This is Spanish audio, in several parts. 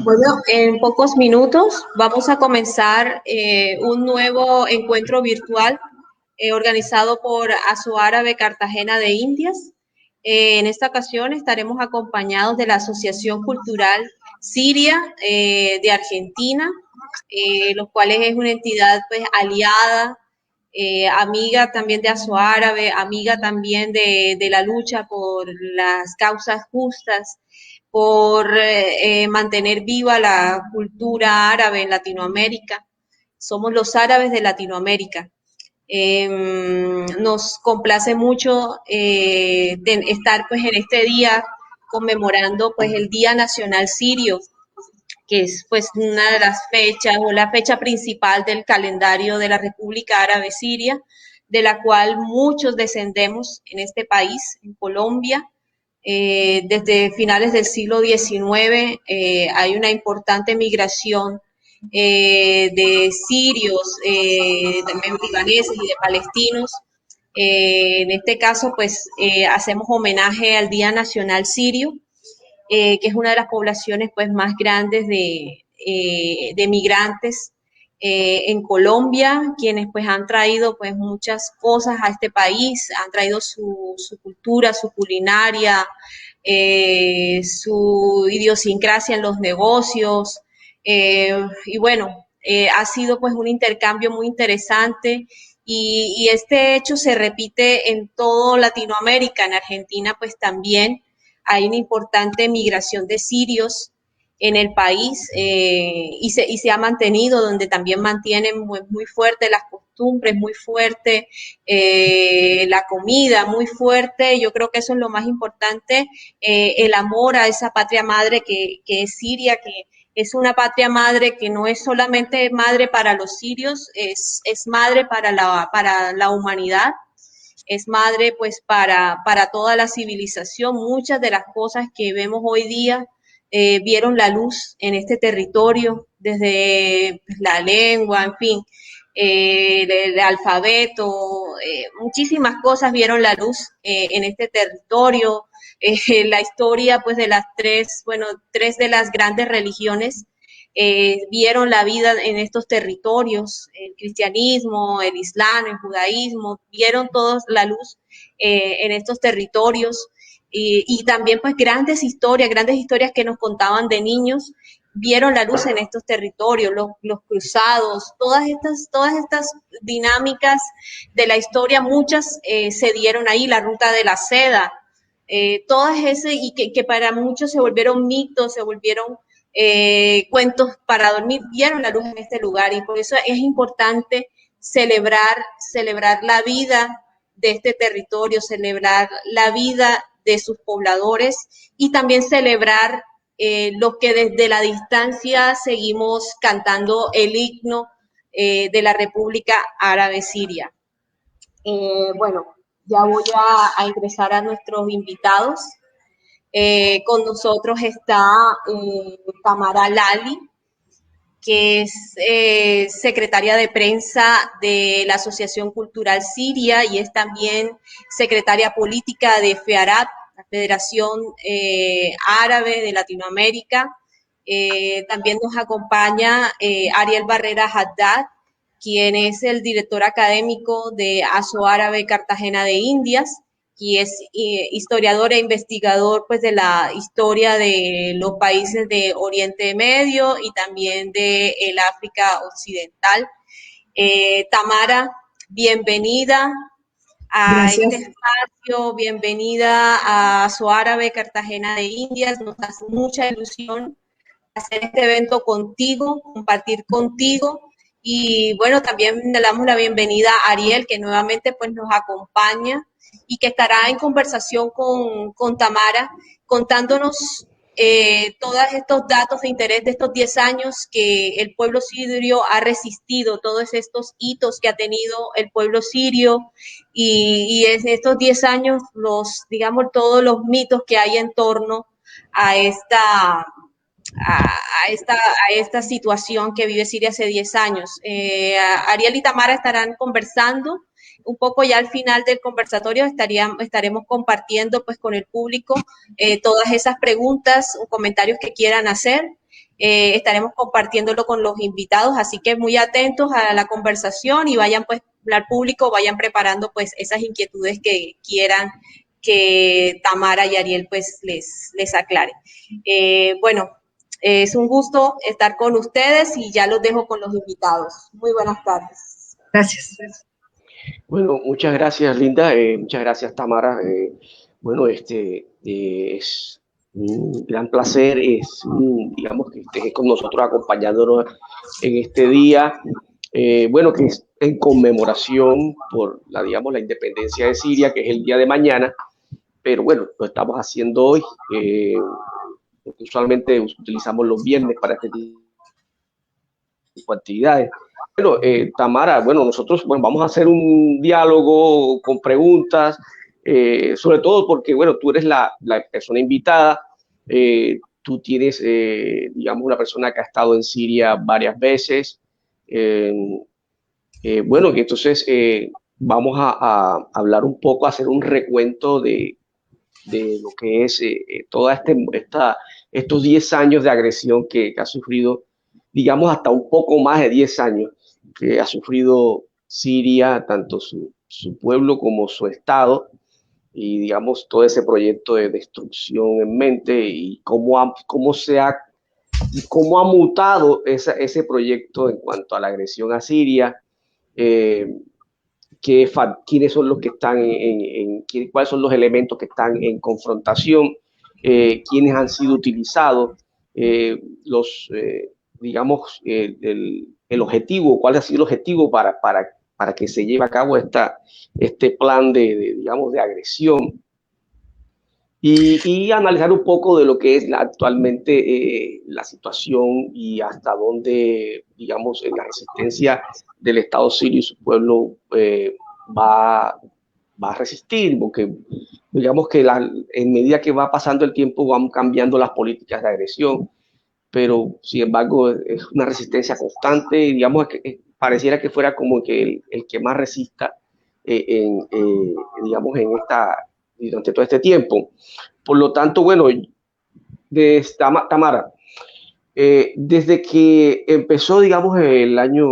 Bueno, en pocos minutos vamos a comenzar un nuevo encuentro virtual organizado por Asoárabe Cartagena de Indias. En esta ocasión estaremos acompañados de la Asociación Cultural Siria de Argentina, los cuales es una entidad pues aliada, amiga también de Asoárabe, amiga también de la lucha por las causas justas, por mantener viva la cultura árabe en Latinoamérica. Somos los árabes de Latinoamérica. Nos complace mucho estar pues en este día conmemorando pues el Día Nacional Sirio, que es pues una de las fechas o la fecha principal del calendario de la República Árabe Siria, de la cual muchos descendemos en este país, en Colombia. Desde finales del siglo XIX hay una importante migración de sirios, también libaneses y de palestinos. En este caso, pues hacemos homenaje al Día Nacional Sirio, que es una de las poblaciones pues, más grandes de migrantes en Colombia, quienes pues han traído pues muchas cosas a este país, han traído su cultura, su culinaria, su idiosincrasia en los negocios, y bueno, ha sido pues un intercambio muy interesante y este hecho se repite en toda Latinoamérica, en Argentina pues también hay una importante migración de sirios en el país y se ha mantenido, donde también mantienen muy fuerte las costumbres, muy fuerte la comida, muy fuerte. Yo creo que eso es lo más importante, el amor a esa patria madre que es Siria, que es una patria madre que no es solamente madre para los sirios, es madre para la humanidad, es madre pues para toda la civilización. Muchas de las cosas que vemos hoy día vieron la luz en este territorio, desde pues, la lengua, en fin, el alfabeto, muchísimas cosas vieron la luz en este territorio. La historia pues de las tres de las grandes religiones vieron la vida en estos territorios, el cristianismo, el islam, el judaísmo, vieron todos la luz en estos territorios y también pues grandes historias que nos contaban de niños, vieron la luz en estos territorios, los cruzados, todas estas dinámicas de la historia, muchas se dieron ahí, la ruta de la seda, todas ese y que para muchos se volvieron mitos, se volvieron cuentos para dormir, vieron la luz en este lugar y por eso es importante celebrar la vida de este territorio, celebrar la vida de sus pobladores y también celebrar lo que desde la distancia seguimos cantando el himno de la República Árabe Siria. Bueno, ya voy a ingresar a nuestros invitados. Con nosotros está Tamara Lali, que es secretaria de prensa de la Asociación Cultural Siria y es también secretaria política de FEARAT, la Federación Árabe de Latinoamérica. También nos acompaña Ariel Barrera Haddad, quien es el director académico de Asoárabe Cartagena de Indias, y es historiador e investigador pues de la historia de los países de Oriente Medio y también de el África Occidental. Tamara, bienvenida a Gracias. este espacio, bienvenida a Asoárabe Cartagena de Indias. Nos hace mucha ilusión hacer este evento contigo, compartir contigo. Y bueno, también le damos la bienvenida a Ariel, que nuevamente pues nos acompaña y que estará en conversación con Tamara, contándonos todos estos datos de interés de estos 10 años que el pueblo sirio ha resistido, todos estos hitos que ha tenido el pueblo sirio y en estos 10 años digamos, todos los mitos que hay en torno a a esta situación que vive Siria hace 10 años. Ariel y Tamara estarán conversando. Un poco ya al final del conversatorio estaremos compartiendo pues con el público todas esas preguntas o comentarios que quieran hacer. Estaremos compartiéndolo con los invitados, así que muy atentos a la conversación y vayan pues al público, vayan preparando pues esas inquietudes que quieran que Tamara y Ariel pues les aclare. Bueno, es un gusto estar con ustedes y ya los dejo con los invitados. Muy buenas tardes. Gracias. Bueno, muchas gracias, Linda. Muchas gracias, Tamara. Bueno, es un gran placer, digamos, que estés con nosotros acompañándonos en este día. Bueno, que es en conmemoración por digamos, la independencia de Siria, que es el día de mañana. Pero bueno, lo estamos haciendo hoy. Porque usualmente utilizamos los viernes para este tipo de actividades. Bueno, Tamara, bueno, nosotros vamos a hacer un diálogo con preguntas, sobre todo porque, bueno, tú eres la persona invitada, tú tienes, digamos, una persona que ha estado en Siria varias veces. Bueno, y entonces vamos a hablar un poco, a hacer un recuento de lo que es toda estos 10 años de agresión que ha sufrido, digamos, hasta un poco más de 10 años que ha sufrido Siria, tanto su pueblo como su Estado, y digamos, todo ese proyecto de destrucción en mente y cómo ha mutado ese proyecto en cuanto a la agresión a Siria. Quiénes son los que están cuáles son los elementos que están en confrontación, quiénes han sido utilizados, digamos, el objetivo, cuál ha sido el objetivo para que se lleve a cabo este plan digamos, de agresión. Y analizar un poco de lo que es actualmente la situación y hasta dónde, digamos, la resistencia del Estado sirio y su pueblo va a resistir, porque digamos que en medida que va pasando el tiempo van cambiando las políticas de agresión, pero sin embargo es una resistencia constante y digamos que pareciera que fuera como que el que más resista digamos, durante todo este tiempo. Por lo tanto, bueno, Tamara, desde que empezó, digamos, el año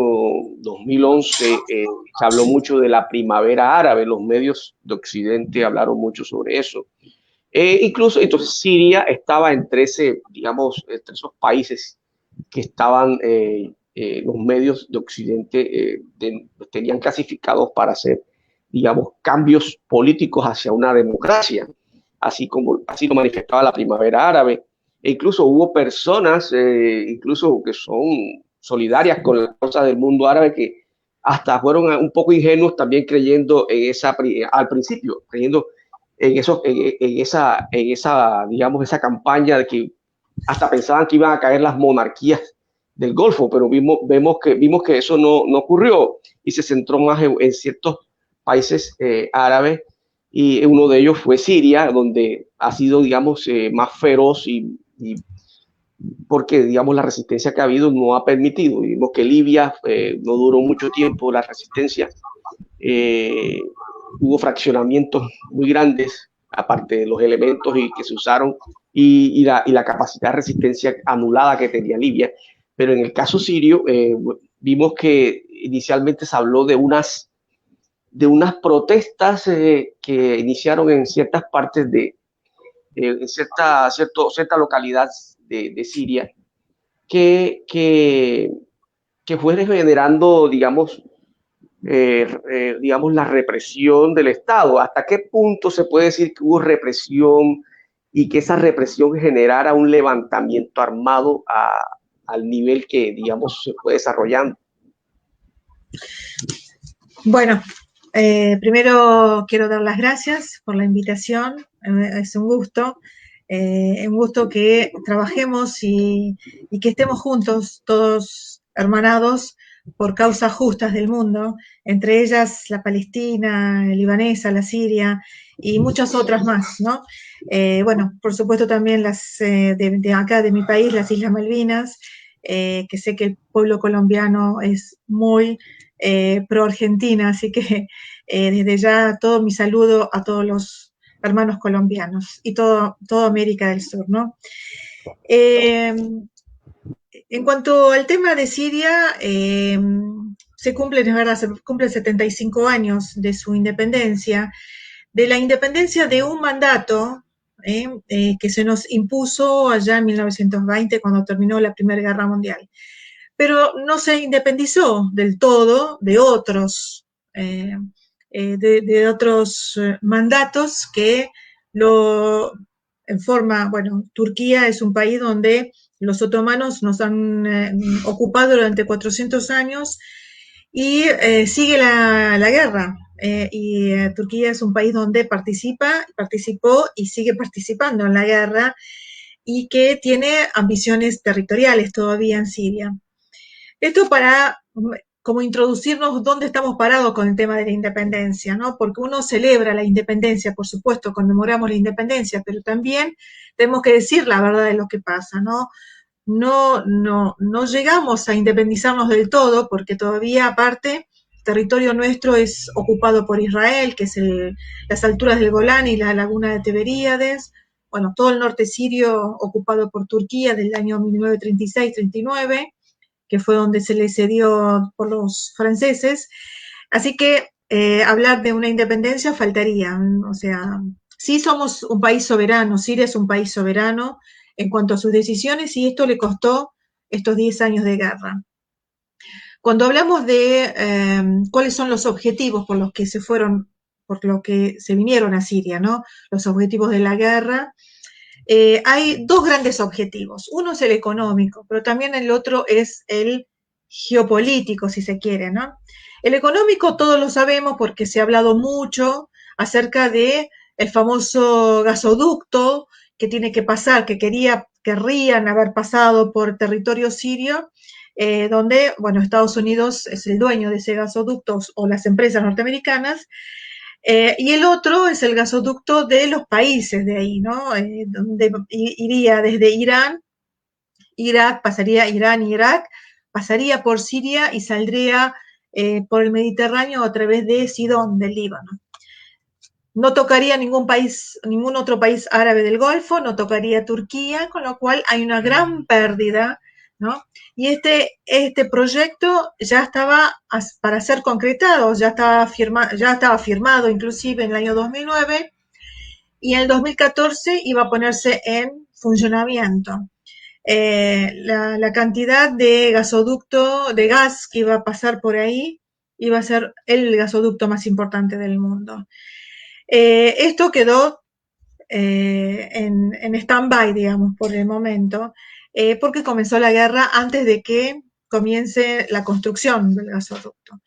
2011, se habló mucho de la primavera árabe, los medios de Occidente hablaron mucho sobre eso. Incluso, entonces, Siria estaba entre digamos, entre esos países que estaban, los medios de Occidente tenían clasificados para hacer, digamos, cambios políticos hacia una democracia, así lo manifestaba la primavera árabe. E incluso hubo personas, incluso que son solidarias con la causa del mundo árabe, que hasta fueron un poco ingenuos también creyendo al principio, creyendo en esa, digamos, esa campaña de que hasta pensaban que iban a caer las monarquías del Golfo, pero vimos que eso no ocurrió y se centró más en ciertos países árabes, y uno de ellos fue Siria, donde ha sido, digamos, más feroz y porque, digamos, la resistencia que ha habido no ha permitido. Vimos que Libia no duró mucho tiempo la resistencia, hubo fraccionamientos muy grandes, aparte de los elementos que se usaron y la capacidad de resistencia anulada que tenía Libia. Pero en el caso sirio, vimos que inicialmente se habló de unas protestas que iniciaron en ciertas partes en cierta localidad de Siria, que fue generando, digamos, digamos, la represión del Estado. ¿Hasta qué punto se puede decir que hubo represión y que esa represión generara un levantamiento armado al nivel que, digamos, se fue desarrollando? Bueno, primero quiero dar las gracias por la invitación, es un gusto. Un gusto que trabajemos y que estemos juntos, todos hermanados por causas justas del mundo, entre ellas la Palestina, la libanesa, la Siria y muchas otras más, ¿no? Bueno, por supuesto también las de acá, de mi país, las Islas Malvinas, que sé que el pueblo colombiano es muy pro Argentina, así que desde ya todo mi saludo a todos los hermanos colombianos y toda América del Sur, ¿no? En cuanto al tema de Siria, se cumplen, es verdad, se cumplen 75 años de su independencia, de la independencia de un mandato que se nos impuso allá en 1920 cuando terminó la Primera Guerra Mundial. Pero no se independizó del todo de otros, de otros mandatos que lo en forma, bueno, Turquía es un país donde los otomanos nos han ocupado durante 400 años y sigue la guerra. Turquía es un país donde participó y sigue participando en la guerra y que tiene ambiciones territoriales todavía en Siria. Esto para como introducirnos dónde estamos parados con el tema de la independencia, ¿no? Porque uno celebra la independencia, por supuesto, conmemoramos la independencia, pero también tenemos que decir la verdad de lo que pasa, ¿no? No llegamos a independizarnos del todo porque todavía aparte el territorio nuestro es ocupado por Israel, que es las alturas del Golán y la laguna de Tiberíades, bueno, todo el norte sirio ocupado por Turquía desde el año 1936-39, que fue donde se le cedió por los franceses. Así que hablar de una independencia faltaría, o sea, sí somos un país soberano, Siria es un país soberano en cuanto a sus decisiones y esto le costó estos 10 años de guerra. Cuando hablamos de cuáles son los objetivos por los que se fueron, por lo que se vinieron a Siria, ¿no? Los objetivos de la guerra, hay dos grandes objetivos. Uno es el económico, pero también el otro es el geopolítico, si se quiere, ¿no? El económico todos lo sabemos porque se ha hablado mucho acerca de el famoso gasoducto que tiene que pasar, que querrían haber pasado por territorio sirio, donde, bueno, Estados Unidos es el dueño de ese gasoducto o las empresas norteamericanas, y el otro es el gasoducto de los países de ahí, ¿no? Donde iría desde Irán, Irak, pasaría Irán y Irak, pasaría por Siria y saldría por el Mediterráneo a través de Sidón, del Líbano. No tocaría ningún otro país árabe del Golfo, no tocaría Turquía, con lo cual hay una gran pérdida, ¿no? Y este proyecto ya estaba para ser concretado, ya estaba firmado inclusive en el año 2009 y en el 2014 iba a ponerse en funcionamiento. La cantidad de gasoducto, de gas que iba a pasar por ahí, iba a ser el gasoducto más importante del mundo. Esto quedó en stand-by, digamos, por el momento, porque comenzó la guerra antes de que comience la construcción del gasoducto.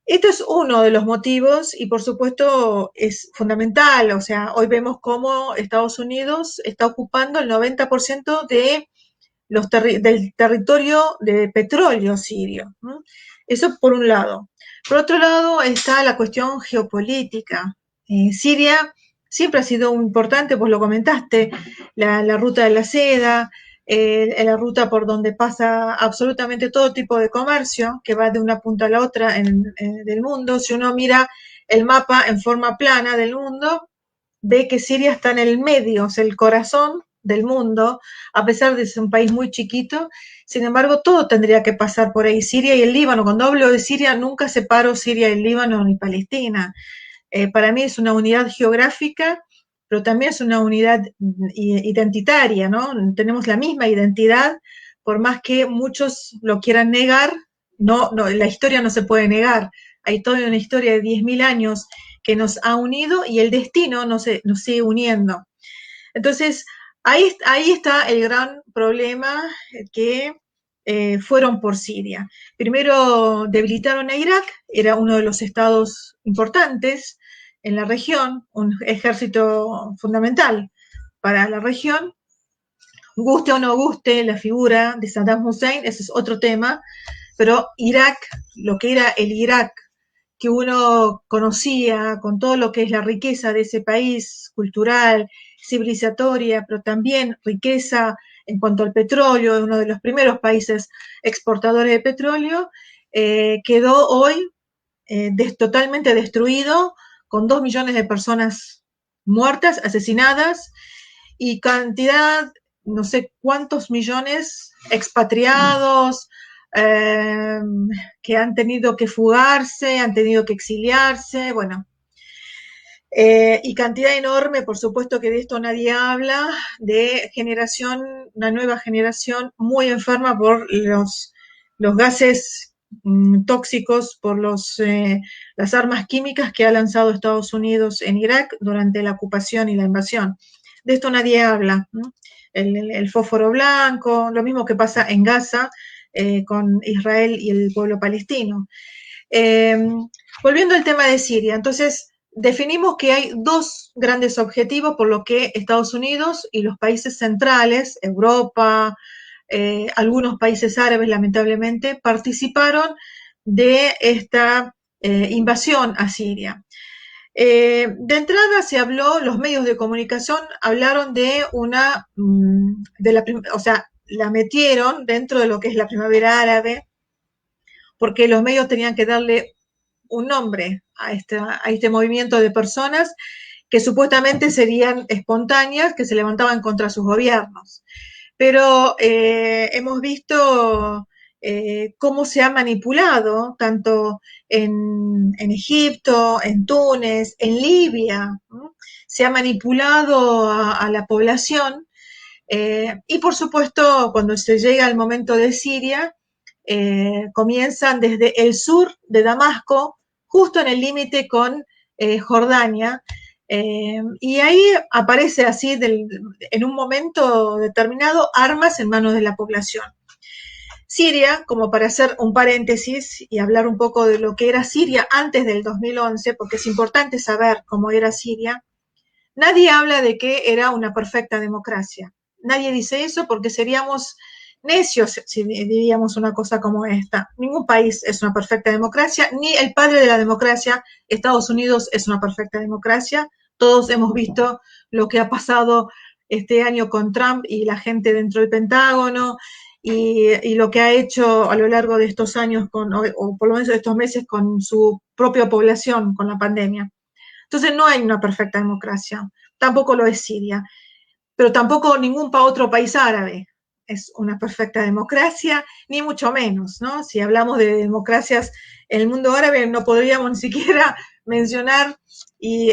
Este es uno de los motivos y por supuesto es fundamental, o sea, hoy vemos cómo Estados Unidos está ocupando el 90% del territorio de petróleo sirio, ¿no? Eso por un lado. Por otro lado está la cuestión geopolítica. Siria siempre ha sido importante, pues lo comentaste, la ruta de la seda, la ruta por donde pasa absolutamente todo tipo de comercio, que va de una punta a la otra del mundo. Si uno mira el mapa en forma plana del mundo, ve que Siria está en el medio, o sea, el corazón del mundo, a pesar de ser un país muy chiquito. Sin embargo, todo tendría que pasar por ahí. Siria y el Líbano, cuando hablo de Siria, nunca separo Siria y el Líbano ni Palestina. Para mí es una unidad geográfica, pero también es una unidad identitaria, ¿no? Tenemos la misma identidad, por más que muchos lo quieran negar, no, la historia no se puede negar. Hay toda una historia de 10.000 años que nos ha unido y el destino nos sigue uniendo. Entonces, ahí está el gran problema que fueron por Siria. Primero debilitaron a Irak, era uno de los estados importantes en la región, un ejército fundamental para la región. Guste o no guste la figura de Saddam Hussein, ese es otro tema, pero Irak, lo que era el Irak que uno conocía, con todo lo que es la riqueza de ese país, cultural, civilizatoria, pero también riqueza en cuanto al petróleo, uno de los primeros países exportadores de petróleo, quedó hoy totalmente destruido, con 2 millones de personas muertas, asesinadas, y cantidad, no sé cuántos millones expatriados, que han tenido que fugarse, han tenido que exiliarse, bueno. Y cantidad enorme, por supuesto que de esto nadie habla, de una nueva generación muy enferma por los gases tóxicos, por las armas químicas que ha lanzado Estados Unidos en Irak durante la ocupación y la invasión. De esto nadie habla, ¿no? El fósforo blanco, lo mismo que pasa en Gaza con Israel y el pueblo palestino. Volviendo al tema de Siria, entonces definimos que hay dos grandes objetivos por lo que Estados Unidos y los países centrales, Europa, algunos países árabes lamentablemente, participaron de esta invasión a Siria. De entrada se habló, los medios de comunicación hablaron de o sea, la metieron dentro de lo que es la primavera árabe, porque los medios tenían que darle un nombre a este movimiento de personas que supuestamente serían espontáneas, que se levantaban contra sus gobiernos. Pero hemos visto cómo se ha manipulado, tanto en Egipto, en Túnez, en Libia, ¿no? Se ha manipulado a la población y por supuesto cuando se llega al momento de Siria, comienzan desde el sur de Damasco, justo en el límite con Jordania, y ahí aparece así en un momento determinado armas en manos de la población. Siria, como para hacer un paréntesis y hablar un poco de lo que era Siria antes del 2011, porque es importante saber cómo era Siria, nadie habla de que era una perfecta democracia. Nadie dice eso porque seríamos necios si diríamos una cosa como esta. Ningún país es una perfecta democracia, ni el padre de la democracia, Estados Unidos, es una perfecta democracia. Todos hemos visto lo que ha pasado este año con Trump y la gente dentro del Pentágono y lo que ha hecho a lo largo de estos años, o por lo menos de estos meses, con su propia población, con la pandemia. Entonces no hay una perfecta democracia, tampoco lo es Siria, pero tampoco ningún otro país árabe es una perfecta democracia, ni mucho menos, ¿no? Si hablamos de democracias en el mundo árabe, no podríamos ni siquiera mencionar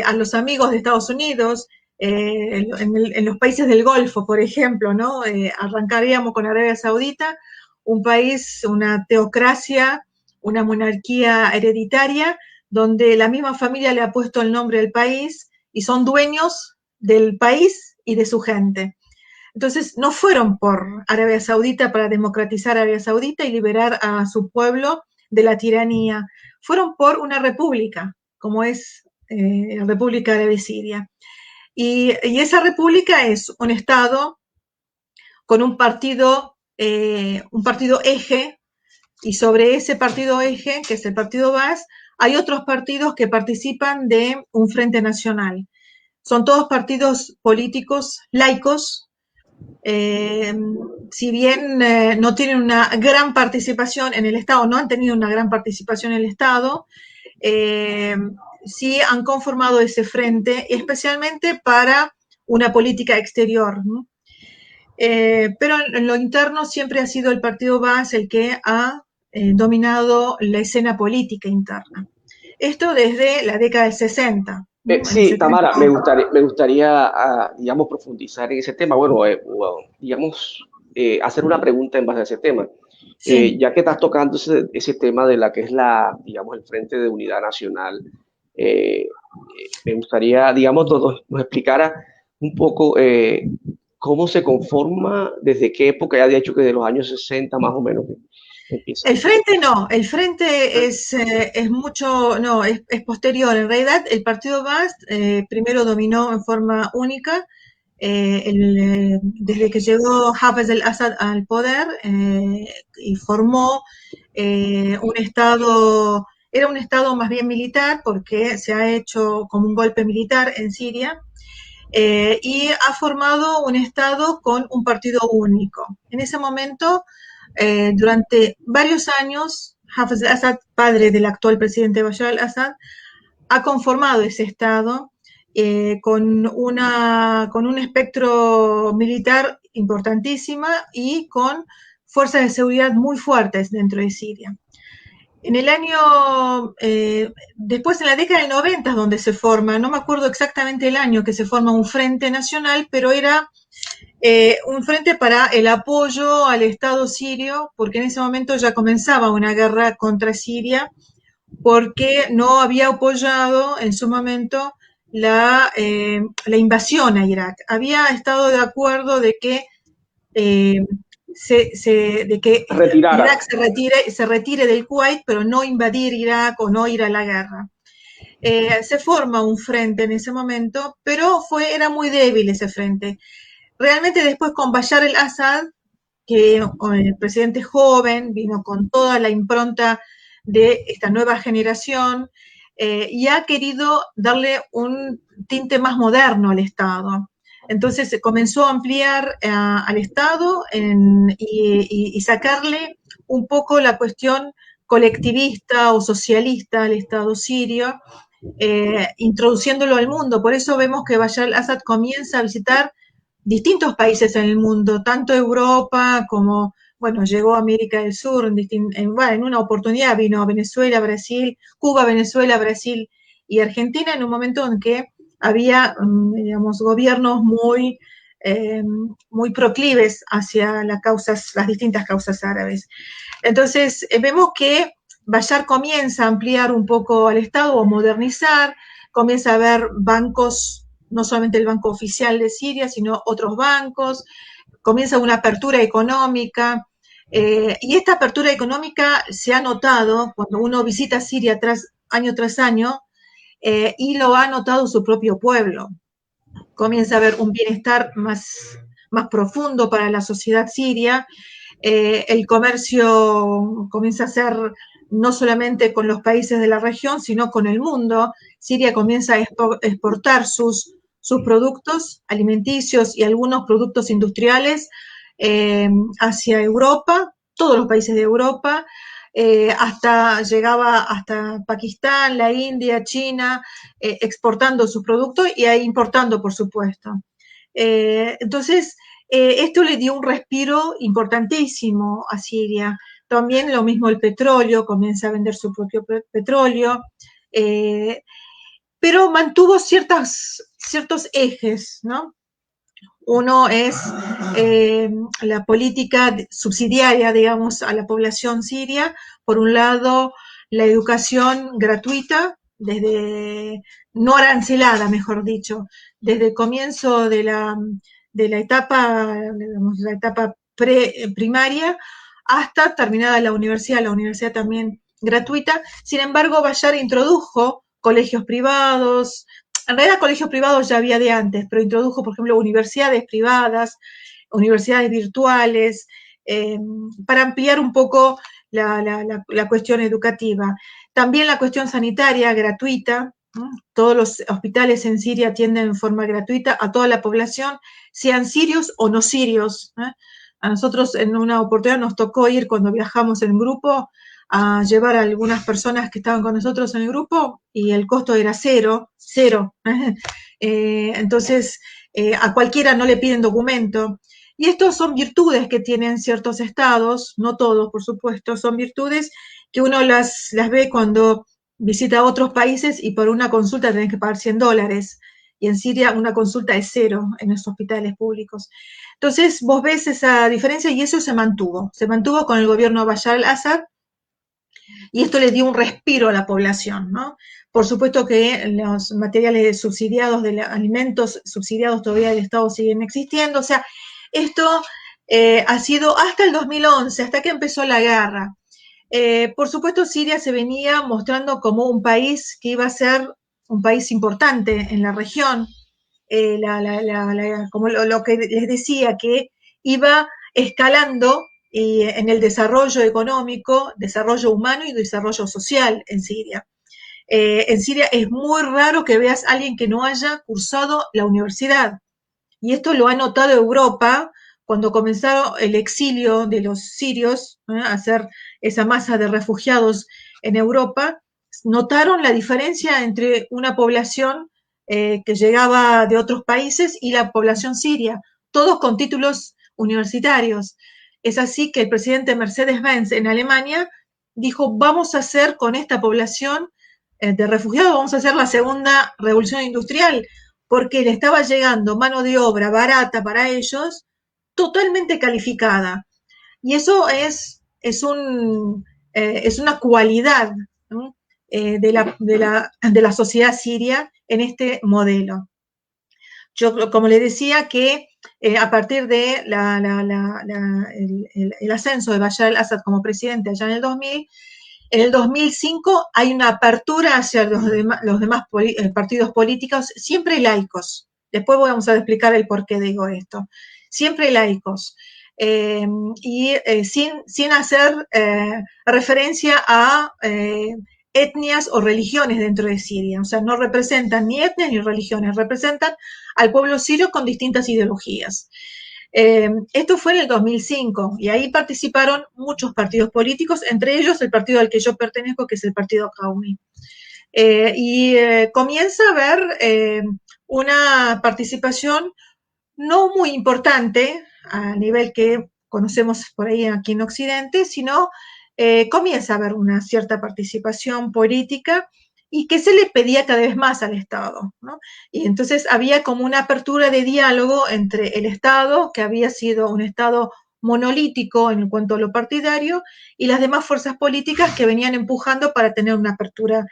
a los amigos de Estados Unidos, en los países del Golfo, por ejemplo, ¿no? Arrancaríamos con Arabia Saudita, un país, una teocracia, una monarquía hereditaria, donde la misma familia le ha puesto el nombre al país y son dueños del país y de su gente. Entonces, no fueron por Arabia Saudita para democratizar Arabia Saudita y liberar a su pueblo de la tiranía. Fueron por una república, como es la República Árabe Siria. Y esa república es un Estado con un partido eje, y sobre ese partido eje, que es el partido Baas, hay otros partidos que participan de un frente nacional. Son todos partidos políticos laicos, si bien no tienen una gran participación en el Estado, no han tenido una gran participación en el Estado, sí han conformado ese frente, especialmente para una política exterior, ¿no? Pero en lo interno siempre ha sido el partido Baas el que ha dominado la escena política interna. Esto desde la década del 60. Sí, Tamara, me gustaría digamos, profundizar en ese tema. Bueno, digamos, hacer una pregunta en base a ese tema. Sí. Ya que estás tocando ese tema de la que es digamos, el Frente de Unidad Nacional, me gustaría, digamos, nos explicara un poco cómo se conforma, desde qué época, ya de hecho que de los años 60 más o menos. El frente no, el frente es mucho, no, es posterior. En realidad, el partido Baas primero dominó en forma única desde que llegó Hafez al-Assad al poder y formó un estado, era un estado más bien militar porque se ha hecho como un golpe militar en Siria, y ha formado un estado con un partido único. En ese momento, durante varios años, Hafez al-Assad, padre del actual presidente Bashar al-Assad, ha conformado ese estado con un espectro militar importantísima y con fuerzas de seguridad muy fuertes dentro de Siria. En el año, después en la década del 90 donde se forma, no me acuerdo exactamente el año que se forma un frente nacional, pero era un frente para el apoyo al Estado sirio, porque en ese momento ya comenzaba una guerra contra Siria, porque no había apoyado en su momento la invasión a Irak. Había estado de acuerdo de que eh, de que Retirara. Irak se retire del Kuwait, pero no invadir Irak o no ir a la guerra. Se forma un frente en ese momento, pero era muy débil ese frente. Realmente después con Bashar al-Assad, que el presidente joven vino con toda la impronta de esta nueva generación y ha querido darle un tinte más moderno al Estado. Entonces se comenzó a ampliar al Estado y sacarle un poco la cuestión colectivista o socialista al Estado sirio, introduciéndolo al mundo. Por eso vemos que Bashar al-Assad comienza a visitar distintos países en el mundo, tanto Europa como, bueno, llegó a América del Sur, en una oportunidad vino a Venezuela, Brasil, Cuba, Venezuela, Brasil y Argentina, en un momento en que había, digamos, gobiernos muy proclives hacia las distintas causas árabes. Entonces, vemos que Bashar comienza a ampliar un poco al Estado o modernizar, comienza a haber bancos, no solamente el Banco Oficial de Siria, sino otros bancos, comienza una apertura económica, y esta apertura económica se ha notado cuando uno visita Siria año tras año, y lo ha notado su propio pueblo. Comienza a haber un bienestar más profundo para la sociedad siria, el comercio comienza a ser no solamente con los países de la región, sino con el mundo. Siria comienza a exportar sus productos alimenticios y algunos productos industriales hacia Europa, todos los países de Europa, llegaba hasta Pakistán, la India, China, exportando sus productos y importando, por supuesto. Entonces, esto le dio un respiro importantísimo a Siria. También lo mismo el petróleo, comienza a vender su propio petróleo, pero mantuvo ciertos ejes, ¿no? Uno es la política subsidiaria, digamos, a la población siria. Por un lado, la educación gratuita, no arancelada, mejor dicho, desde el comienzo de la etapa, digamos, la etapa primaria hasta terminada la universidad también gratuita. Sin embargo, Bashar introdujo colegios privados, en realidad colegios privados ya había de antes, pero introdujo, por ejemplo, universidades privadas, universidades virtuales, para ampliar un poco la cuestión educativa. También la cuestión sanitaria gratuita. Todos los hospitales en Siria atienden en forma gratuita a toda la población, sean sirios o no sirios. A nosotros en una oportunidad nos tocó ir cuando viajamos en grupo a llevar a algunas personas que estaban con nosotros en el grupo y el costo era cero. Entonces, a cualquiera no le piden documento. Y estos son virtudes que tienen ciertos estados, no todos, por supuesto, son virtudes que uno las ve cuando visita otros países y por una consulta tenés que pagar $100. Y en Siria una consulta es cero en los hospitales públicos. Entonces vos ves esa diferencia y eso se mantuvo con el gobierno de Bashar al-Assad, y esto le dio un respiro a la población, ¿no? Por supuesto que los materiales subsidiados, de alimentos subsidiados todavía del Estado siguen existiendo, o sea, esto ha sido hasta el 2011, hasta que empezó la guerra. Por supuesto, Siria se venía mostrando como un país que iba a ser un país importante en la región, como lo que les decía, que iba escalando en el desarrollo económico, desarrollo humano y desarrollo social en Siria. En Siria es muy raro que veas a alguien que no haya cursado la universidad. Y esto lo ha notado Europa cuando comenzaron el exilio de los sirios, a hacer esa masa de refugiados en Europa. Notaron la diferencia entre una población que llegaba de otros países y la población siria, todos con títulos universitarios. Es así que el presidente Mercedes-Benz en Alemania dijo, vamos a hacer con esta población de refugiados, vamos a hacer la segunda revolución industrial, porque le estaba llegando mano de obra barata para ellos, totalmente calificada. Y eso es una cualidad, ¿no? de la sociedad siria en este modelo. Yo, como le decía, que a partir de el ascenso de Bashar al-Assad como presidente allá en el 2005 hay una apertura hacia los demás partidos políticos, siempre laicos. Después vamos a explicar el por qué digo esto. Siempre laicos. Sin hacer referencia a etnias o religiones dentro de Siria. O sea, no representan ni etnias ni religiones, representan al pueblo sirio con distintas ideologías. Esto fue en el 2005 y ahí participaron muchos partidos políticos, entre ellos el partido al que yo pertenezco, que es el partido Qaumi. Comienza a haber una participación no muy importante a nivel que conocemos por ahí aquí en Occidente, sino comienza a haber una cierta participación política y que se le pedía cada vez más al Estado, ¿no? Y entonces había como una apertura de diálogo entre el Estado, que había sido un Estado monolítico en cuanto a lo partidario, y las demás fuerzas políticas que venían empujando para tener una apertura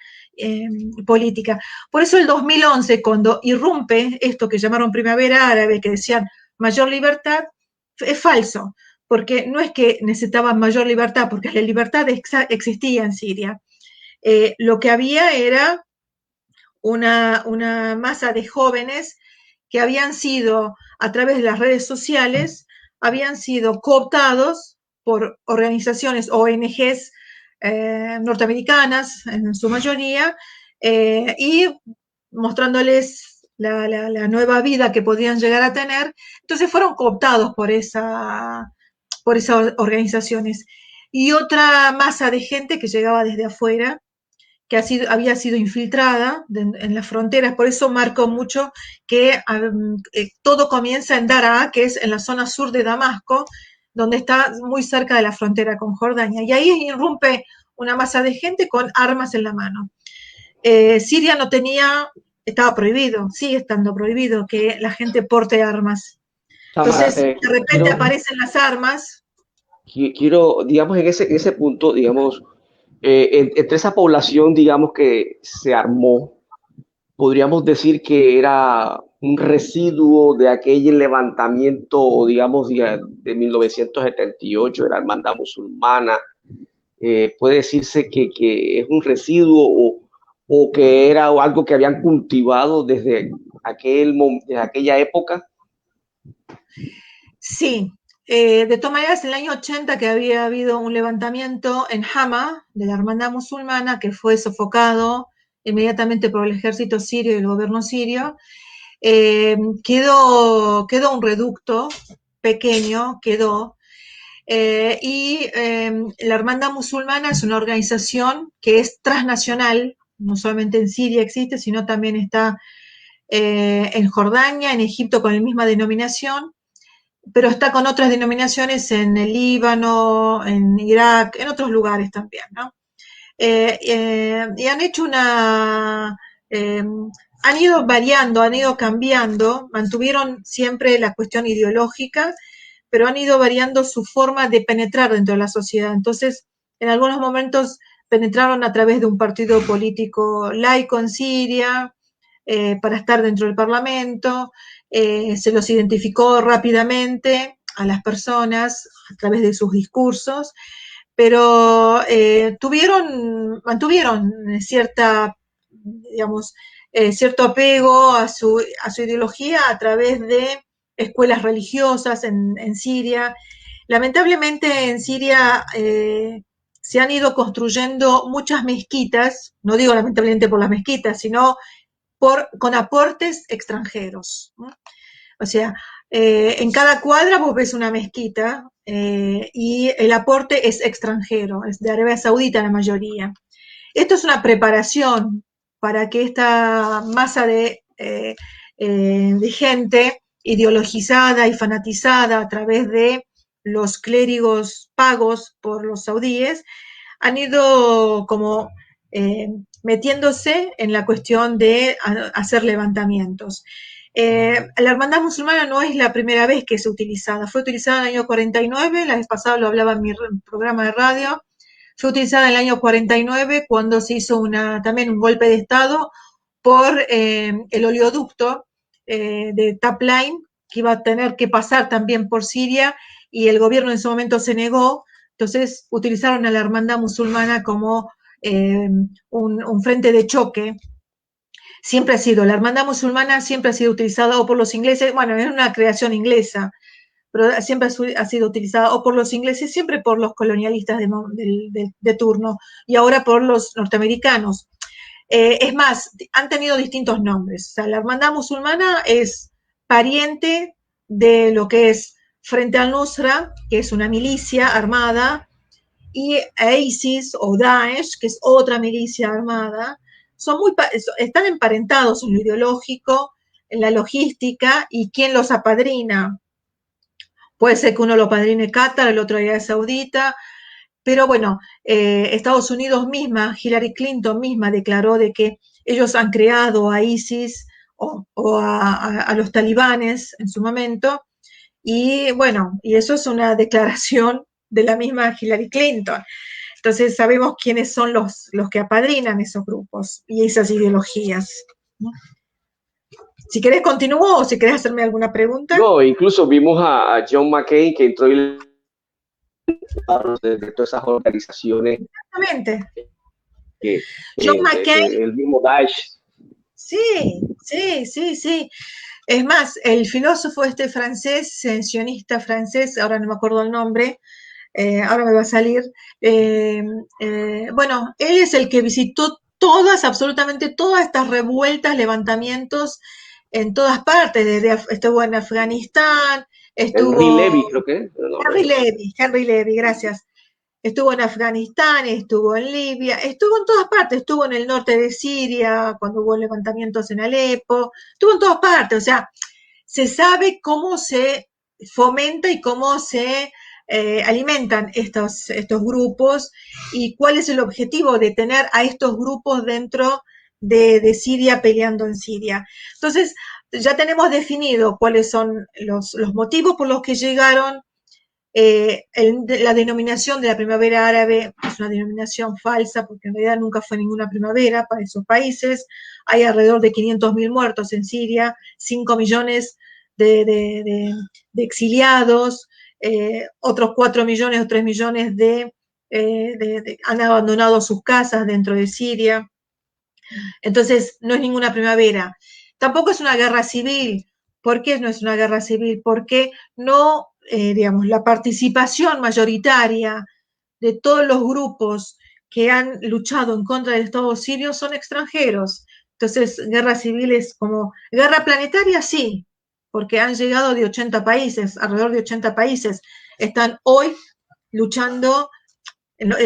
política. Por eso el 2011, cuando irrumpe esto que llamaron Primavera Árabe, que decían mayor libertad, es falso, porque no es que necesitaban mayor libertad, porque la libertad existía en Siria. Lo que había era una masa de jóvenes que habían sido, a través de las redes sociales, habían sido cooptados por organizaciones, ONGs norteamericanas en su mayoría, y mostrándoles la nueva vida que podían llegar a tener. Entonces fueron cooptados por esas organizaciones. Y otra masa de gente que llegaba desde afuera, que había sido infiltrada en las fronteras, por eso marcó mucho que todo comienza en Daraa, que es en la zona sur de Damasco, donde está muy cerca de la frontera con Jordania, y ahí irrumpe una masa de gente con armas en la mano. Siria no tenía, estaba prohibido, sigue estando prohibido que la gente porte armas. Entonces, de repente aparecen las armas. Quiero, digamos, en ese punto, digamos, entre esa población, digamos, que se armó, podríamos decir que era un residuo de aquel levantamiento, digamos, de 1978, de la hermandad musulmana. Puede decirse que es un residuo o que era algo que habían cultivado desde aquella época. Sí, de todas maneras, en el año 80 que había habido un levantamiento en Hama de la hermandad musulmana que fue sofocado inmediatamente por el ejército sirio y el gobierno sirio, quedó un reducto pequeño, la hermandad musulmana es una organización que es transnacional, no solamente en Siria existe, sino también está en Jordania, en Egipto con la misma denominación, pero está con otras denominaciones en el Líbano, en Irak, en otros lugares también, ¿no? Y han hecho han ido variando, han ido cambiando, mantuvieron siempre la cuestión ideológica, pero han ido variando su forma de penetrar dentro de la sociedad. Entonces, en algunos momentos penetraron a través de un partido político laico en Siria, para estar dentro del Parlamento, se los identificó rápidamente a las personas a través de sus discursos, pero mantuvieron cierta, digamos, cierto apego a su ideología a través de escuelas religiosas en Siria. Lamentablemente en Siria se han ido construyendo muchas mezquitas, no digo lamentablemente por las mezquitas, sino con aportes extranjeros, ¿no? O sea, en cada cuadra vos ves una mezquita y el aporte es extranjero, es de Arabia Saudita la mayoría. Esto es una preparación para que esta masa de gente ideologizada y fanatizada a través de los clérigos pagos por los saudíes han ido como metiéndose en la cuestión de hacer levantamientos. La hermandad musulmana no es la primera vez que es utilizada, fue utilizada en el año 49, la vez pasada lo hablaba en mi programa de radio, fue utilizada en el año 49 cuando se hizo también un golpe de Estado por el oleoducto de Tapline, que iba a tener que pasar también por Siria, y el gobierno en ese momento se negó. Entonces utilizaron a la hermandad musulmana como un frente de choque. Siempre ha sido, la hermandad musulmana siempre ha sido utilizada o por los ingleses, bueno, es una creación inglesa, pero siempre ha sido utilizada o por los ingleses, siempre por los colonialistas de turno, y ahora por los norteamericanos. Es más, han tenido distintos nombres. O sea, la hermandad musulmana es pariente de lo que es Frente al-Nusra, que es una milicia armada, y ISIS o Daesh, que es otra milicia armada. Están emparentados en lo ideológico, en la logística, y quién los apadrina. Puede ser que uno lo padrine Qatar, el otro Arabia Saudita, pero bueno, Estados Unidos misma, Hillary Clinton misma declaró de que ellos han creado a ISIS o a los talibanes en su momento, y bueno, y eso es una declaración de la misma Hillary Clinton. Entonces sabemos quiénes son los que apadrinan esos grupos y esas ideologías, ¿no? Si querés continúo o si querés hacerme alguna pregunta. No, incluso vimos a John McCain que entró y de todas esas organizaciones. Exactamente. John McCain. El mismo Daesh. Sí, sí, sí, sí. Es más, el filósofo francés, sionista francés, ahora no me acuerdo el nombre, ahora me va a salir, bueno, él es el que visitó absolutamente todas estas revueltas, levantamientos en todas partes, estuvo en Afganistán, Henry Levy, creo que. Henry Levy, gracias. Estuvo en Afganistán, estuvo en Libia, estuvo en todas partes, estuvo en el norte de Siria, cuando hubo levantamientos en Alepo, estuvo en todas partes, o sea, se sabe cómo se fomenta y cómo se alimentan estos grupos y cuál es el objetivo de tener a estos grupos dentro de Siria peleando en Siria. Entonces, ya tenemos definido cuáles son los motivos por los que llegaron. La denominación de la primavera árabe es una denominación falsa porque en realidad nunca fue ninguna primavera para esos países. Hay alrededor de 500.000 muertos en Siria, 5 millones de exiliados, otros 4 millones o 3 millones han abandonado sus casas dentro de Siria. Entonces, no es ninguna primavera. Tampoco es una guerra civil. ¿Por qué no es una guerra civil? Porque no, digamos, la participación mayoritaria de todos los grupos que han luchado en contra del Estado sirio son extranjeros. Entonces, guerra civil es como guerra planetaria, sí, porque han llegado de 80 países, alrededor de 80 países, están hoy luchando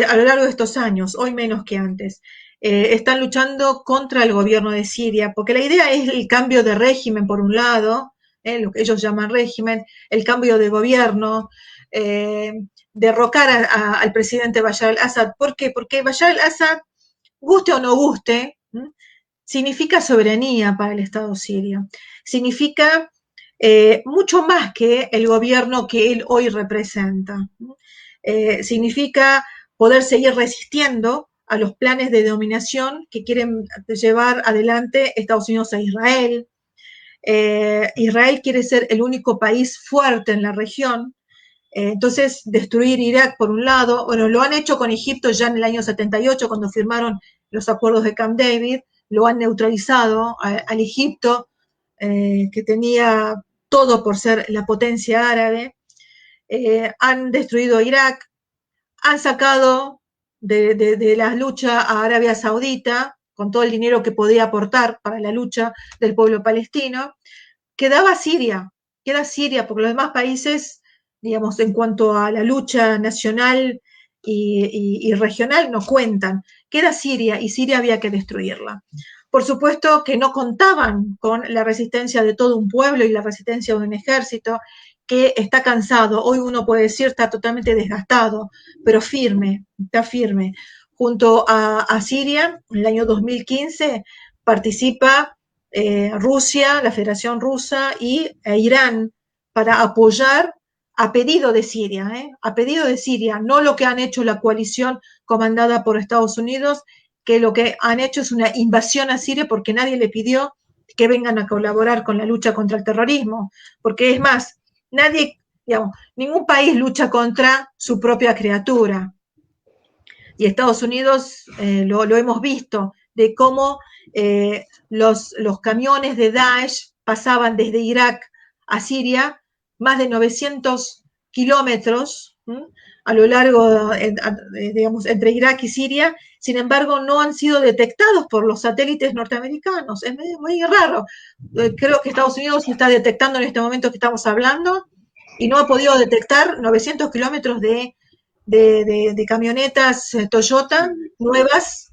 a lo largo de estos años, hoy menos que antes. Están luchando contra el gobierno de Siria, porque la idea es el cambio de régimen por un lado, lo que ellos llaman régimen, el cambio de gobierno, derrocar al presidente Bashar al-Assad. ¿Por qué? Porque Bashar al-Assad, guste o no guste, significa soberanía para el Estado sirio, significa mucho más que el gobierno que él hoy representa. Significa poder seguir resistiendo a los planes de dominación que quieren llevar adelante Estados Unidos e Israel. Israel quiere ser el único país fuerte en la región. Entonces, destruir Irak por un lado, bueno, lo han hecho con Egipto ya en el año 78 cuando firmaron los acuerdos de Camp David, lo han neutralizado al Egipto, que tenía todo por ser la potencia árabe, han destruido Irak, han sacado de la lucha a Arabia Saudita con todo el dinero que podía aportar para la lucha del pueblo palestino. Quedaba Siria, queda Siria, porque los demás países, digamos, en cuanto a la lucha nacional y regional, no cuentan. Queda Siria y Siria había que destruirla. Por supuesto que no contaban con la resistencia de todo un pueblo y la resistencia de un ejército que está cansado. Hoy uno puede decir está totalmente desgastado, pero firme, está firme. Junto a Siria, en el año 2015, participa Rusia, la Federación Rusa e Irán para apoyar a pedido de Siria, a pedido de Siria, no lo que han hecho la coalición comandada por Estados Unidos, que lo que han hecho es una invasión a Siria porque nadie le pidió que vengan a colaborar con la lucha contra el terrorismo, porque es más, nadie, digamos, ningún país lucha contra su propia criatura. Y Estados Unidos lo hemos visto, de cómo los camiones de Daesh pasaban desde Irak a Siria más de 900 kilómetros a lo largo, digamos, entre Irak y Siria. Sin embargo, no han sido detectados por los satélites norteamericanos. Es muy raro. Creo que Estados Unidos está detectando en este momento que estamos hablando y no ha podido detectar 900 kilómetros de camionetas Toyota nuevas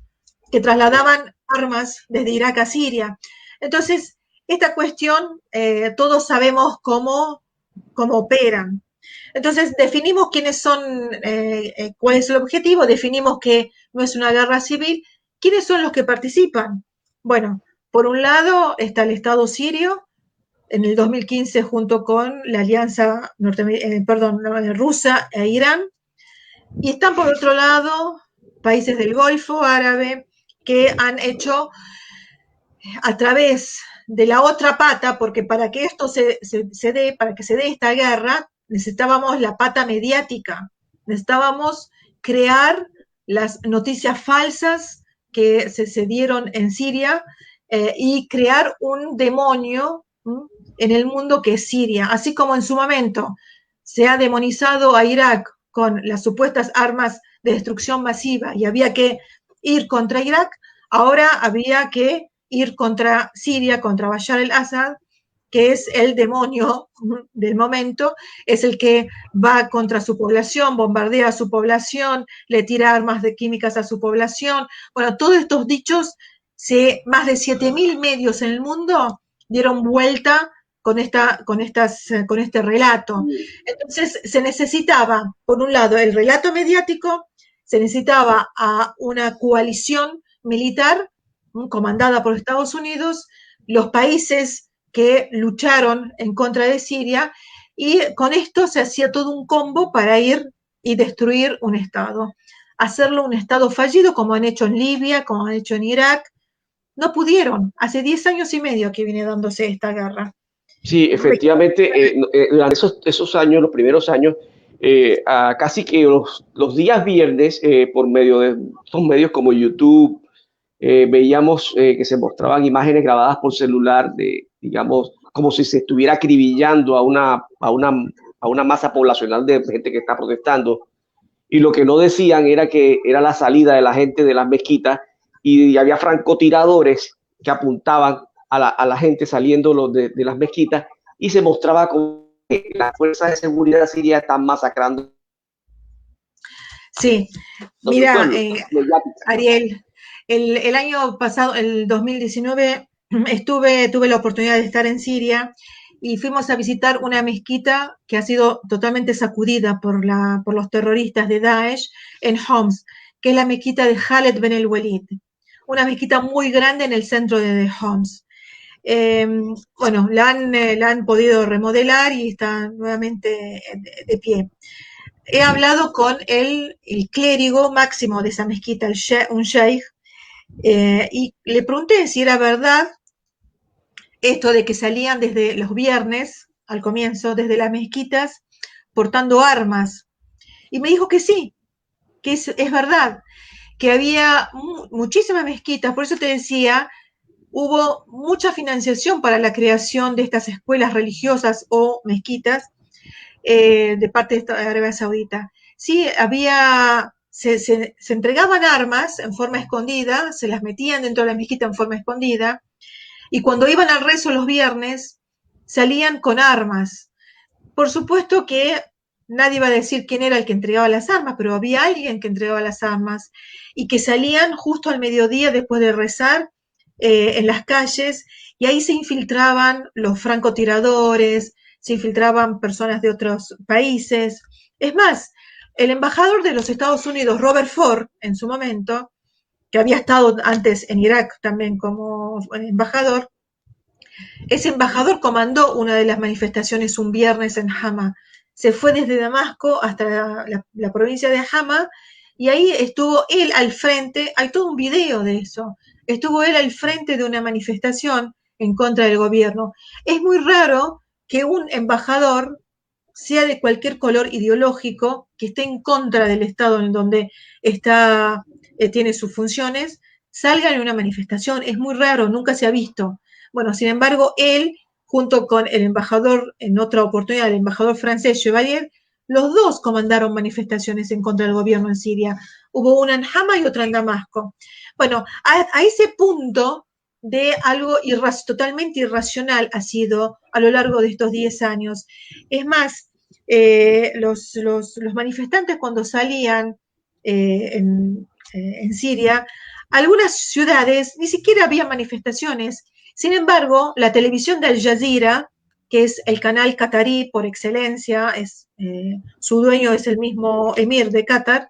que trasladaban armas desde Irak a Siria. Entonces, esta cuestión, todos sabemos cómo operan. Entonces, definimos quiénes son, cuál es el objetivo, definimos que no es una guerra civil. ¿Quiénes son los que participan? Bueno, por un lado está el Estado sirio, en el 2015 junto con la alianza rusa e Irán, y están por otro lado países del Golfo Árabe que han hecho a través de la otra pata, porque para que esto se dé, para que se dé esta guerra, necesitábamos la pata mediática, necesitábamos crear las noticias falsas que se dieron en Siria y crear un demonio en el mundo que es Siria, así como en su momento se ha demonizado a Irak con las supuestas armas de destrucción masiva y había que ir contra Irak, ahora había que ir contra Siria, contra Bashar al-Assad, que es el demonio del momento, es el que va contra su población, bombardea a su población, le tira armas químicas a su población. Bueno, todos estos dichos, más de 7.000 medios en el mundo dieron vuelta con este relato. Entonces se necesitaba, por un lado, el relato mediático, se necesitaba a una coalición militar comandada por Estados Unidos, los países que lucharon en contra de Siria, y con esto se hacía todo un combo para ir y destruir un Estado, hacerlo un Estado fallido como han hecho en Libia, como han hecho en Irak. No pudieron, hace 10 años y medio que viene dándose esta guerra. Sí, efectivamente, durante esos años, los primeros años, casi que los días viernes, por medio de estos medios como YouTube, veíamos que se mostraban imágenes grabadas por celular de, digamos, como si se estuviera acribillando a una masa poblacional de gente que está protestando. Y lo que no decían era que era la salida de la gente de las mezquitas y había francotiradores que apuntaban a la gente saliendo de las mezquitas y se mostraba como que las fuerzas de seguridad siria están masacrando. Sí, mira, Ariel, el año pasado, el 2019, tuve la oportunidad de estar en Siria y fuimos a visitar una mezquita que ha sido totalmente sacudida por los terroristas de Daesh en Homs, que es la mezquita de Khaled Ben el Walid, una mezquita muy grande en el centro de Homs. Bueno, la han podido remodelar y está nuevamente de pie. He hablado con el clérigo máximo de esa mezquita, un sheikh, y le pregunté si era verdad esto de que salían desde los viernes, al comienzo, desde las mezquitas, portando armas. Y me dijo que sí, que es verdad, que había muchísimas mezquitas, por eso te decía hubo mucha financiación para la creación de estas escuelas religiosas o mezquitas de parte de Arabia Saudita. Sí, se entregaban armas en forma escondida, se las metían dentro de la mezquita en forma escondida, y cuando iban al rezo los viernes, salían con armas. Por supuesto que nadie va a decir quién era el que entregaba las armas, pero había alguien que entregaba las armas y que salían justo al mediodía después de rezar en las calles, y ahí se infiltraban los francotiradores, se infiltraban personas de otros países. Es más, el embajador de los Estados Unidos, Robert Ford, en su momento, que había estado antes en Irak también como embajador, ese embajador comandó una de las manifestaciones un viernes en Hama. Se fue desde Damasco hasta la provincia de Hama, y ahí estuvo él al frente. Hay todo un video de eso. Estuvo él al frente de una manifestación en contra del gobierno. Es muy raro que un embajador, sea de cualquier color ideológico, que esté en contra del Estado en donde está, tiene sus funciones, salga en una manifestación. Es muy raro, nunca se ha visto. Bueno, sin embargo, él, junto con el embajador, en otra oportunidad, el embajador francés Chevalier, los dos comandaron manifestaciones en contra del gobierno en Siria. Hubo una en Hama y otra en Damasco. Bueno, a ese punto de algo totalmente irracional ha sido a lo largo de estos 10 años. Es más, los manifestantes cuando salían en Siria, algunas ciudades ni siquiera había manifestaciones. Sin embargo, la televisión de Al Jazeera, que es el canal catarí por excelencia, su dueño es el mismo emir de Qatar,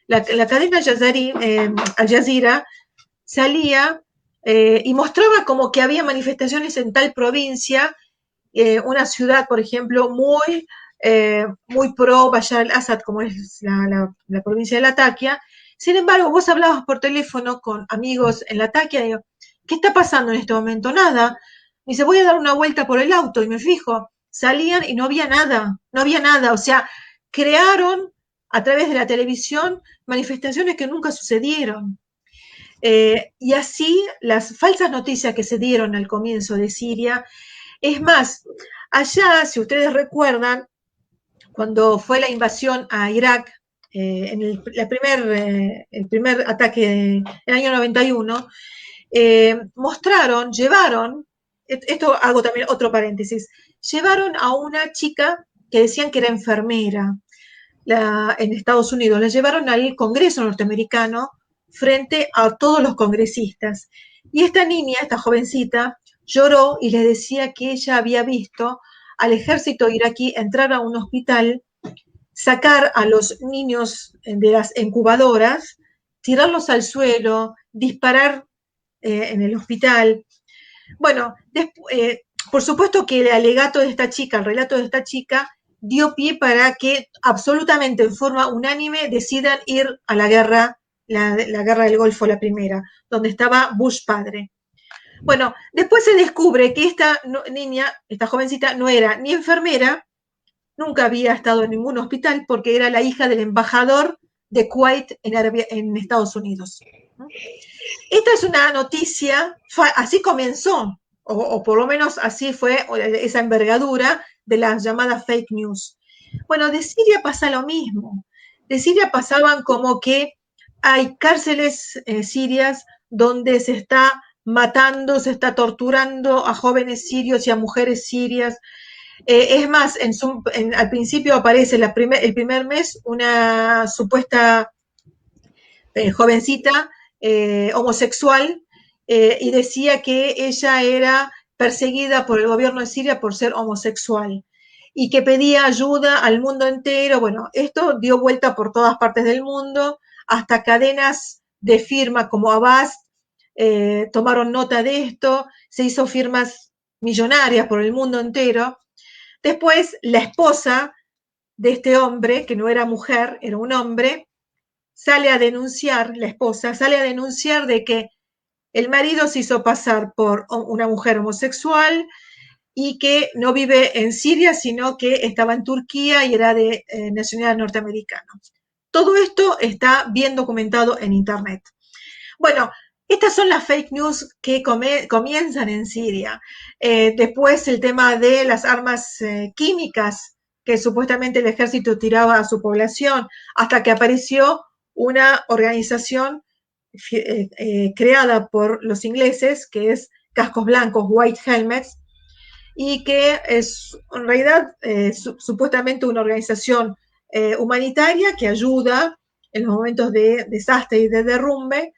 la cadena Al Jazeera salía y mostraba como que había manifestaciones en tal provincia, una ciudad, por ejemplo, muy pro Bashar al-Assad, como es la provincia de Latakia. Sin embargo, vos hablabas por teléfono con amigos en Latakia y digo, ¿qué está pasando en este momento? Nada. Y dice, voy a dar una vuelta por el auto y me fijo. Salían y no había nada, no había nada. O sea, crearon a través de la televisión manifestaciones que nunca sucedieron. Y así las falsas noticias que se dieron al comienzo de Siria. Es más, allá, si ustedes recuerdan, cuando fue la invasión a Irak, en el primer ataque en el año 91, llevaron, esto hago también otro paréntesis, llevaron a una chica que decían que era enfermera en Estados Unidos, la llevaron al Congreso norteamericano frente a todos los congresistas. Y esta niña, esta jovencita, lloró y les decía que ella había visto al ejército iraquí entrar a un hospital, sacar a los niños de las incubadoras, tirarlos al suelo, disparar en el hospital. Bueno, por supuesto que el alegato de esta chica, el relato de esta chica, dio pie para que absolutamente en forma unánime decidan ir a la guerra del Golfo, la primera, donde estaba Bush padre. Bueno, después se descubre que esta niña, esta jovencita, no era ni enfermera, nunca había estado en ningún hospital, porque era la hija del embajador de Kuwait en Estados Unidos. Esta es una noticia, así comenzó, o por lo menos así fue esa envergadura de las llamadas fake news. Bueno, de Siria pasa lo mismo. De Siria pasaban como que hay cárceles sirias donde se está matando, se está torturando a jóvenes sirios y a mujeres sirias. Es más, al principio aparece el primer mes una supuesta jovencita homosexual, y decía que ella era perseguida por el gobierno de Siria por ser homosexual y que pedía ayuda al mundo entero. Bueno, esto dio vuelta por todas partes del mundo, hasta cadenas de firma como Abbas tomaron nota de esto, se hizo firmas millonarias por el mundo entero. Después, la esposa de este hombre, que no era mujer, era un hombre, sale a denunciar, la esposa sale a denunciar de que el marido se hizo pasar por una mujer homosexual y que no vive en Siria, sino que estaba en Turquía y era de nacionalidad norteamericana. Todo esto está bien documentado en Internet. Bueno, Estas son las fake news que comienzan en Siria. Después el tema de las armas químicas que supuestamente el ejército tiraba a su población, hasta que apareció una organización creada por los ingleses, que es Cascos Blancos, White Helmets, y que es en realidad supuestamente una organización humanitaria que ayuda en los momentos de desastre y de derrumbe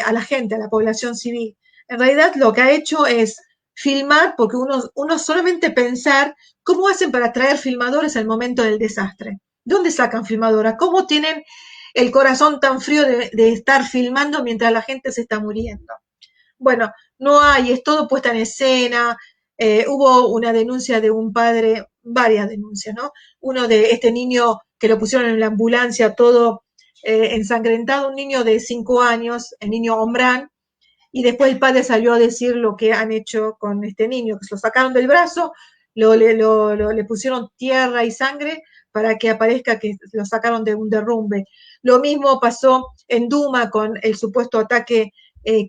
a la gente, a la población civil. En realidad lo que ha hecho es filmar, porque uno solamente pensar cómo hacen para traer filmadores al momento del desastre. ¿Dónde sacan filmadoras? ¿Cómo tienen el corazón tan frío de estar filmando mientras la gente se está muriendo? Bueno, no hay, es todo puesta en escena. Hubo una denuncia de un padre, varias denuncias, ¿no? Uno de este niño que lo pusieron en la ambulancia todo ensangrentado, un niño de 5 años, el niño Omran, y después el padre salió a decir lo que han hecho con este niño, que se lo sacaron del brazo, le pusieron tierra y sangre para que aparezca que lo sacaron de un derrumbe. Lo mismo pasó en Duma con el supuesto ataque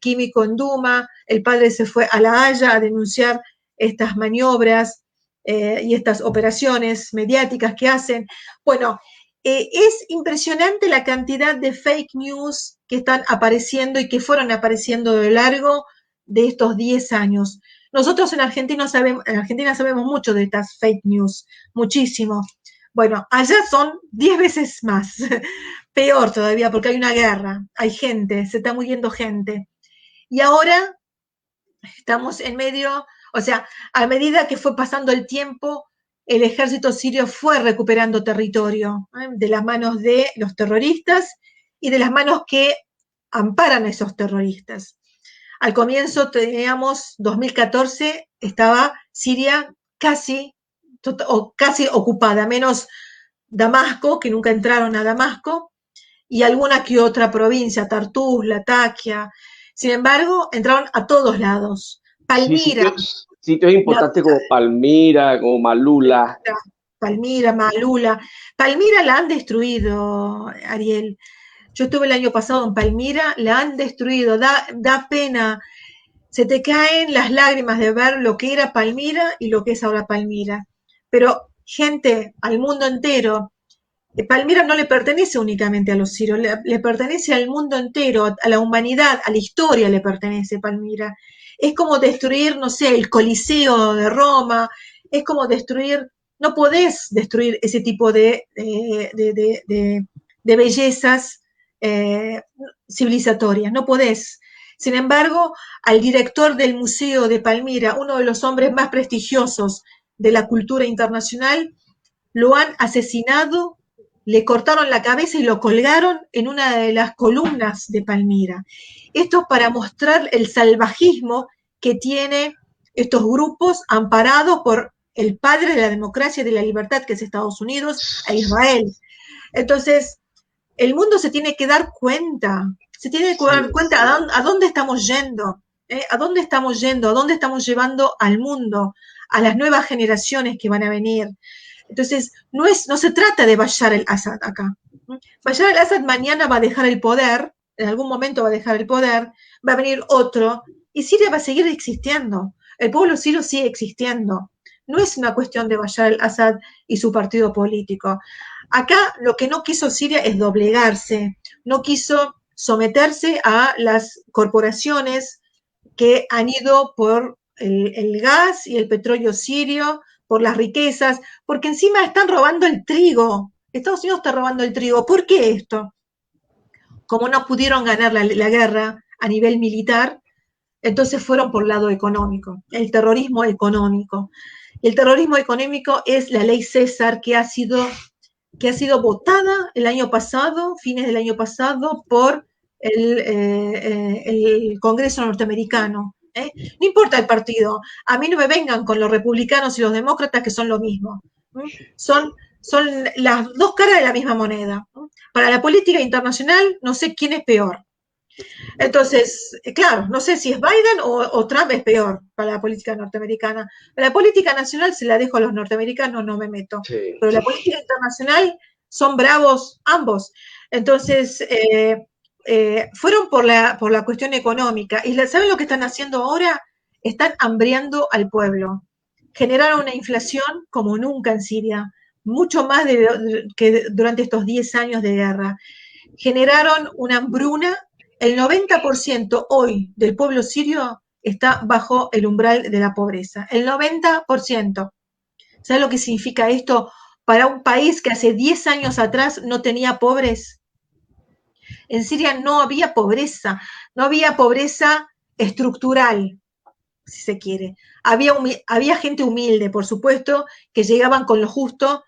químico en Duma. El padre se fue a La Haya a denunciar estas maniobras y estas operaciones mediáticas que hacen. Bueno, es impresionante la cantidad de fake news que están apareciendo y que fueron apareciendo a lo largo de estos 10 años. Nosotros en Argentina sabemos mucho de estas fake news, muchísimo. Bueno, allá son 10 veces más, peor todavía, porque hay una guerra, hay gente, se está muriendo gente. Y ahora estamos en medio, o sea, a medida que fue pasando el tiempo, el ejército sirio fue recuperando territorio de las manos de los terroristas y de las manos que amparan a esos terroristas. Al comienzo teníamos 2014, estaba Siria casi ocupada, menos Damasco, que nunca entraron a Damasco, y alguna que otra provincia, Tartus, Latakia. Sin embargo, entraron a todos lados. Sí, Palmira, sitios la, importantes como Palmira, como Malula. Palmira, Malula. Palmira la han destruido, Ariel. Yo estuve el año pasado en Palmira, la han destruido. Da pena. Se te caen las lágrimas de ver lo que era Palmira y lo que es ahora Palmira. Pero, gente, al mundo entero, Palmira no le pertenece únicamente a los sirios, le pertenece al mundo entero, a la humanidad, a la historia le pertenece Palmira. Es como destruir, no sé, el Coliseo de Roma, es como destruir, no podés destruir ese tipo de bellezas civilizatorias, no podés. Sin embargo, al director del Museo de Palmira, uno de los hombres más prestigiosos de la cultura internacional, lo han asesinado, le cortaron la cabeza y lo colgaron en una de las columnas de Palmira. Esto es para mostrar el salvajismo que tiene estos grupos amparados por el padre de la democracia y de la libertad, que es Estados Unidos, e Israel. Entonces, el mundo se tiene que dar cuenta, se tiene que dar cuenta a dónde estamos yendo, a dónde estamos yendo, a dónde estamos llevando al mundo, a las nuevas generaciones que van a venir. Entonces, no se trata de Bashar al-Assad acá. Bashar al-Assad mañana va a dejar el poder, en algún momento va a dejar el poder, va a venir otro, y Siria va a seguir existiendo. El pueblo sirio sigue existiendo. No es una cuestión de Bashar al-Assad y su partido político. Acá lo que no quiso Siria es doblegarse, no quiso someterse a las corporaciones que han ido por el gas y el petróleo sirio, por las riquezas, porque encima están robando el trigo. Estados Unidos está robando el trigo. ¿Por qué esto? Como no pudieron ganar la guerra a nivel militar, entonces fueron por el lado económico, el terrorismo económico. El terrorismo económico es la ley César que ha sido votada el año pasado, fines del año pasado, por el Congreso norteamericano. No importa el partido, a mí no me vengan con los republicanos y los demócratas que son lo mismo. Son las dos caras de la misma moneda. Para la política internacional no sé quién es peor. Entonces, claro, no sé si es Biden o Trump es peor para la política norteamericana. La política nacional se la dejo a los norteamericanos, no me meto. Sí. Pero la política internacional son bravos ambos. Entonces, fueron por la cuestión económica. ¿Y saben lo que están haciendo ahora? Están hambriando al pueblo. Generaron una inflación como nunca en Siria, mucho más que durante estos 10 años de guerra. Generaron una hambruna. El 90% hoy del pueblo sirio está bajo el umbral de la pobreza. El 90%. ¿Sabes lo que significa esto para un país que hace 10 años atrás no tenía pobres? En Siria no había pobreza estructural, si se quiere. Había gente humilde, por supuesto, que llegaban con lo justo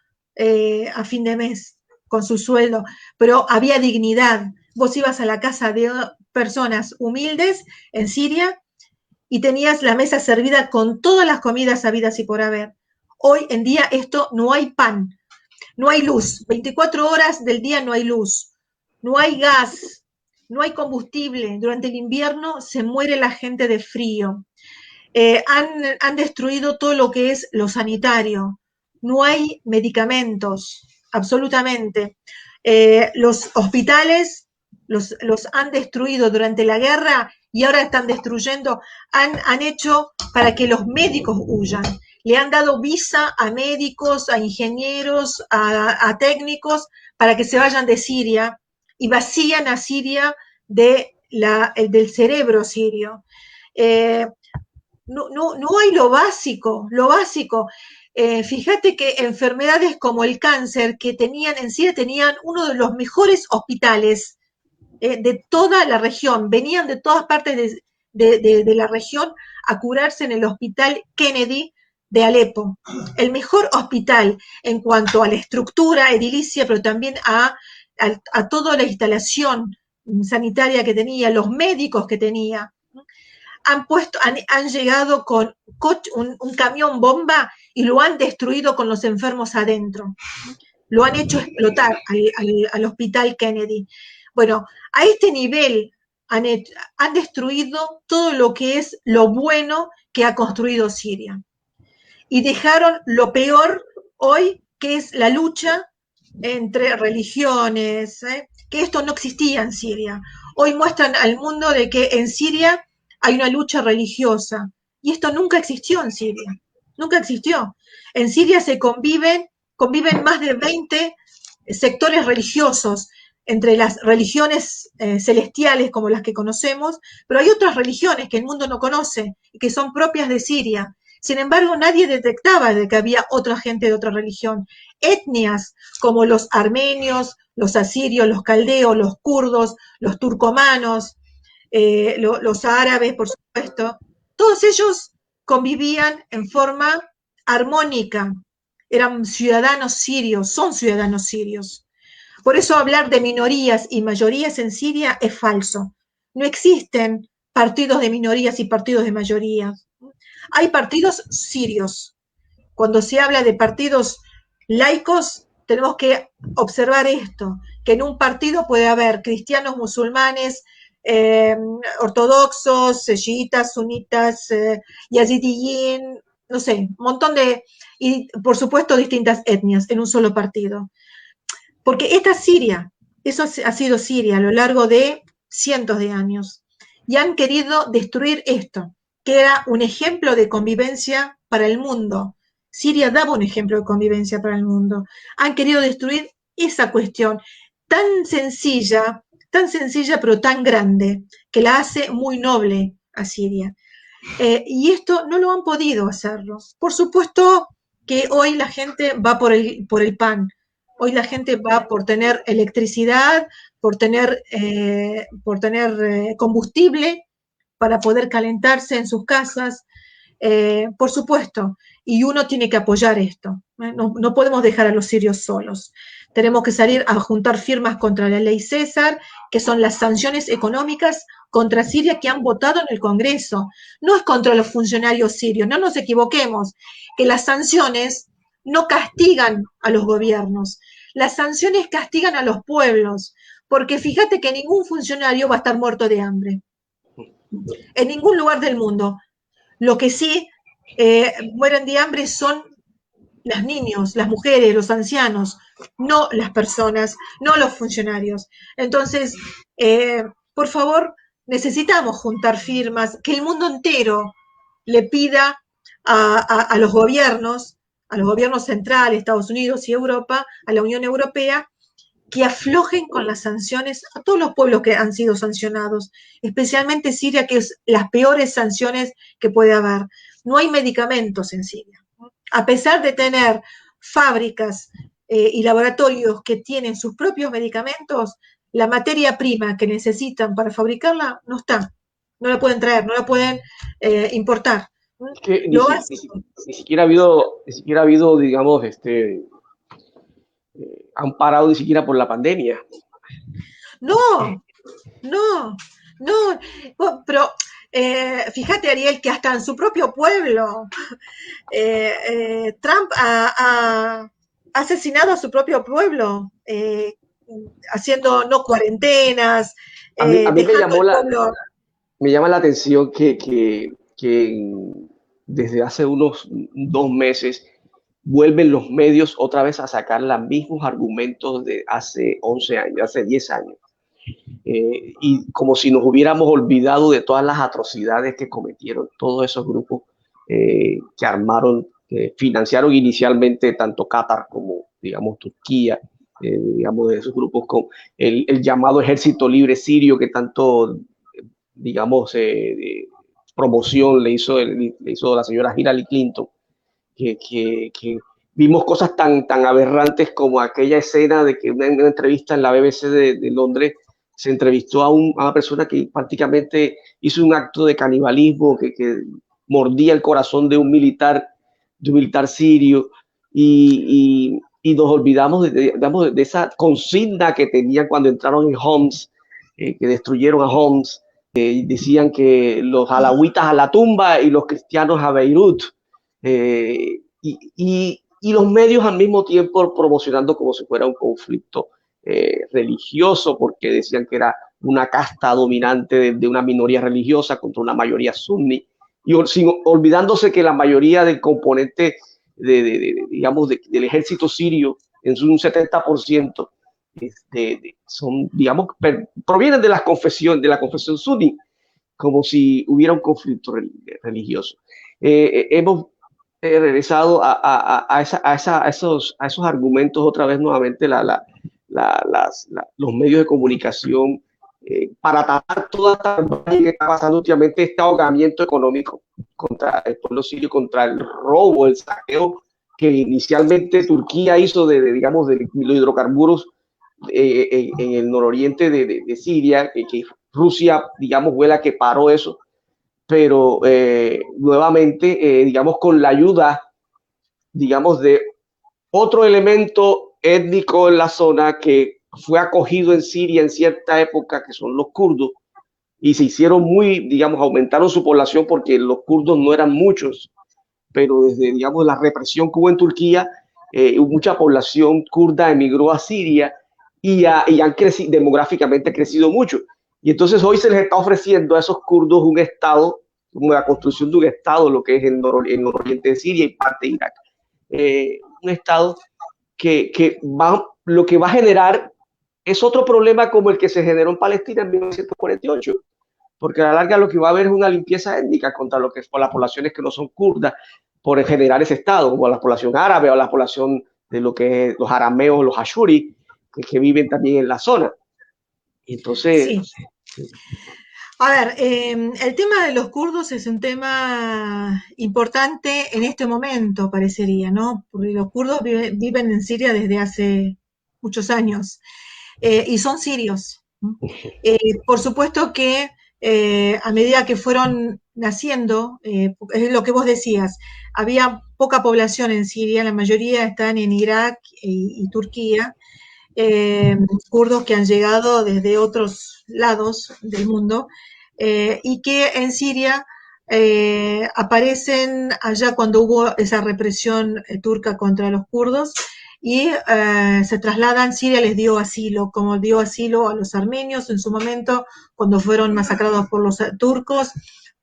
a fin de mes, con su sueldo, pero había dignidad. Vos ibas a la casa de personas humildes en Siria y tenías la mesa servida con todas las comidas habidas y por haber. Hoy en día esto no hay pan, no hay luz, 24 horas del día no hay luz, no hay gas, no hay combustible. Durante el invierno se muere la gente de frío. Han destruido todo lo que es lo sanitario. No hay medicamentos, absolutamente. Los hospitales los han destruido durante la guerra y ahora están destruyendo, han hecho para que los médicos huyan. Le han dado visa a médicos, a ingenieros, a técnicos para que se vayan de Siria y vacían a Siria del cerebro sirio. No hay lo básico, lo básico. Fíjate que enfermedades como el cáncer que tenían en Siria tenían uno de los mejores hospitales de toda la región, venían de todas partes de la región a curarse en el hospital Kennedy de Alepo, el mejor hospital en cuanto a la estructura edilicia, pero también a toda la instalación sanitaria que tenía, los médicos que tenía. Han llegado con un camión bomba y lo han destruido con los enfermos adentro. Lo han hecho explotar al hospital Kennedy. Bueno, a este nivel han destruido todo lo que es lo bueno que ha construido Siria. Y dejaron lo peor hoy, que es la lucha entre religiones, que esto no existía en Siria. Hoy muestran al mundo de que en Siria hay una lucha religiosa. Y esto nunca existió en Siria. Nunca existió. En Siria conviven más de 20 sectores religiosos, entre las religiones celestiales como las que conocemos, pero hay otras religiones que el mundo no conoce y que son propias de Siria. Sin embargo, nadie detectaba de que había otra gente de otra religión. Etnias como los armenios, los asirios, los caldeos, los kurdos, los turcomanos, los árabes, por supuesto, todos ellos convivían en forma armónica, eran ciudadanos sirios, son ciudadanos sirios. Por eso hablar de minorías y mayorías en Siria es falso. No existen partidos de minorías y partidos de mayorías. Hay partidos sirios. Cuando se habla de partidos laicos, tenemos que observar esto, que en un partido puede haber cristianos, musulmanes, ortodoxos, chiitas, sunitas, yazidiyín, no sé, un montón y por supuesto distintas etnias en un solo partido. Porque esta es Siria, eso ha sido Siria a lo largo de cientos de años. Y han querido destruir esto, que era un ejemplo de convivencia para el mundo. Siria daba un ejemplo de convivencia para el mundo. Han querido destruir esa cuestión tan sencilla pero tan grande, que la hace muy noble a Siria. Y esto no lo han podido hacerlo. Por supuesto que hoy la gente va por el pan. Hoy la gente va por tener electricidad, por tener combustible para poder calentarse en sus casas, por supuesto, y uno tiene que apoyar esto. No podemos dejar a los sirios solos. Tenemos que salir a juntar firmas contra la ley César, que son las sanciones económicas contra Siria que han votado en el Congreso. No es contra los funcionarios sirios, no nos equivoquemos, que las sanciones no castigan a los gobiernos, las sanciones castigan a los pueblos, porque fíjate que ningún funcionario va a estar muerto de hambre, en ningún lugar del mundo. Lo que sí mueren de hambre son los niños, las mujeres, los ancianos, no las personas, no los funcionarios. Entonces, por favor, necesitamos juntar firmas, que el mundo entero le pida a los gobiernos centrales, Estados Unidos y Europa, a la Unión Europea, que aflojen con las sanciones a todos los pueblos que han sido sancionados, especialmente Siria, que es las peores sanciones que puede haber. No hay medicamentos en Siria. A pesar de tener fábricas y laboratorios que tienen sus propios medicamentos, la materia prima que necesitan para fabricarla no está. No la pueden traer, no la pueden importar. Es que ni siquiera ha habido, digamos, han parado ni siquiera por la pandemia. No, pero fíjate, Ariel, que hasta en su propio pueblo, Trump ha asesinado a su propio pueblo, haciendo no cuarentenas, A mí dejando me llama la atención que desde hace unos 2 meses vuelven los medios otra vez a sacar los mismos argumentos de hace 11 años, hace 10 años. Y como si nos hubiéramos olvidado de todas las atrocidades que cometieron todos esos grupos que armaron, financiaron inicialmente tanto Qatar como, digamos, Turquía, digamos, de esos grupos con el llamado Ejército Libre Sirio que tanto, digamos, promoción le hizo la señora Hillary Clinton, que vimos cosas tan aberrantes como aquella escena de que en una entrevista en la BBC de Londres se entrevistó a una persona que prácticamente hizo un acto de canibalismo, que mordía el corazón de un militar sirio, y nos olvidamos de esa consigna que tenían cuando entraron en Homs, que destruyeron a Homs. Decían que los alawitas a la tumba y los cristianos a Beirut. Y los medios al mismo tiempo promocionando como si fuera un conflicto religioso, porque decían que era una casta dominante de una minoría religiosa contra una mayoría sunni, y olvidándose que la mayoría del componente digamos, del ejército sirio, en un 70%, son, digamos, provienen de la confesión suní, como si hubiera un conflicto religioso. Hemos regresado a esos argumentos otra vez nuevamente, los medios de comunicación, para tapar toda esta que está pasando últimamente, este ahogamiento económico contra el pueblo sirio, contra el robo, el saqueo que inicialmente Turquía hizo digamos, de los hidrocarburos en el nororiente de Siria, que Rusia, digamos, fue la que paró eso, pero nuevamente, digamos, con la ayuda, digamos, de otro elemento étnico en la zona que fue acogido en Siria en cierta época, que son los kurdos, y se hicieron digamos, aumentaron su población porque los kurdos no eran muchos, pero desde, digamos, la represión que hubo en Turquía, mucha población kurda emigró a Siria y han crecido, demográficamente crecido mucho. Y entonces hoy se les está ofreciendo a esos kurdos un estado, como la construcción de un estado, lo que es el nororiente de Siria y parte de Irak. Un estado lo que va a generar es otro problema como el que se generó en Palestina en 1948, porque a la larga lo que va a haber es una limpieza étnica contra por las poblaciones que no son kurdas, por generar ese estado, como la población árabe o la población de lo que es los arameos, los ashuri, que viven también en la zona. Entonces... Sí. A ver, el tema de los kurdos es un tema importante en este momento, parecería, ¿no? Porque los kurdos viven en Siria desde hace muchos años y son sirios. Por supuesto que a medida que fueron naciendo, es lo que vos decías, había poca población en Siria, la mayoría están en Irak y Turquía, kurdos que han llegado desde otros lados del mundo y que en Siria aparecen allá cuando hubo esa represión turca contra los kurdos y se trasladan. Siria les dio asilo, como dio asilo a los armenios en su momento cuando fueron masacrados por los turcos,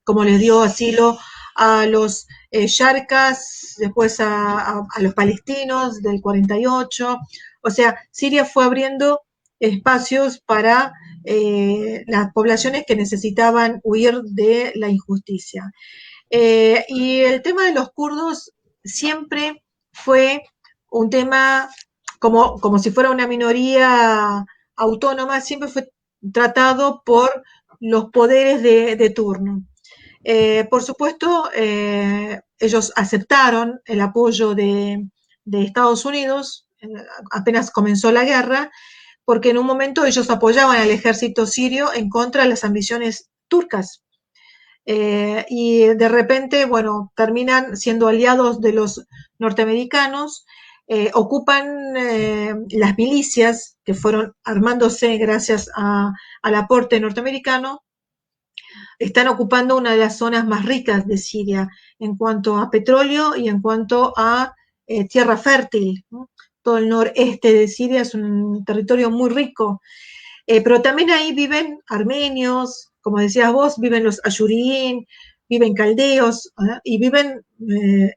como les dio asilo a los yarkas, después a los palestinos del 48. O sea, Siria fue abriendo espacios para las poblaciones que necesitaban huir de la injusticia. Y el tema de los kurdos siempre fue un tema como si fuera una minoría autónoma, siempre fue tratado por los poderes de turno. Por supuesto, ellos aceptaron el apoyo de Estados Unidos apenas comenzó la guerra, porque en un momento ellos apoyaban al ejército sirio en contra de las ambiciones turcas. Y de repente, bueno, terminan siendo aliados de los norteamericanos, ocupan las milicias que fueron armándose gracias al aporte norteamericano, están ocupando una de las zonas más ricas de Siria en cuanto a petróleo y en cuanto a tierra fértil, ¿no? Todo el noreste de Siria es un territorio muy rico, pero también ahí viven armenios, como decías vos, viven los ayurín, viven caldeos y viven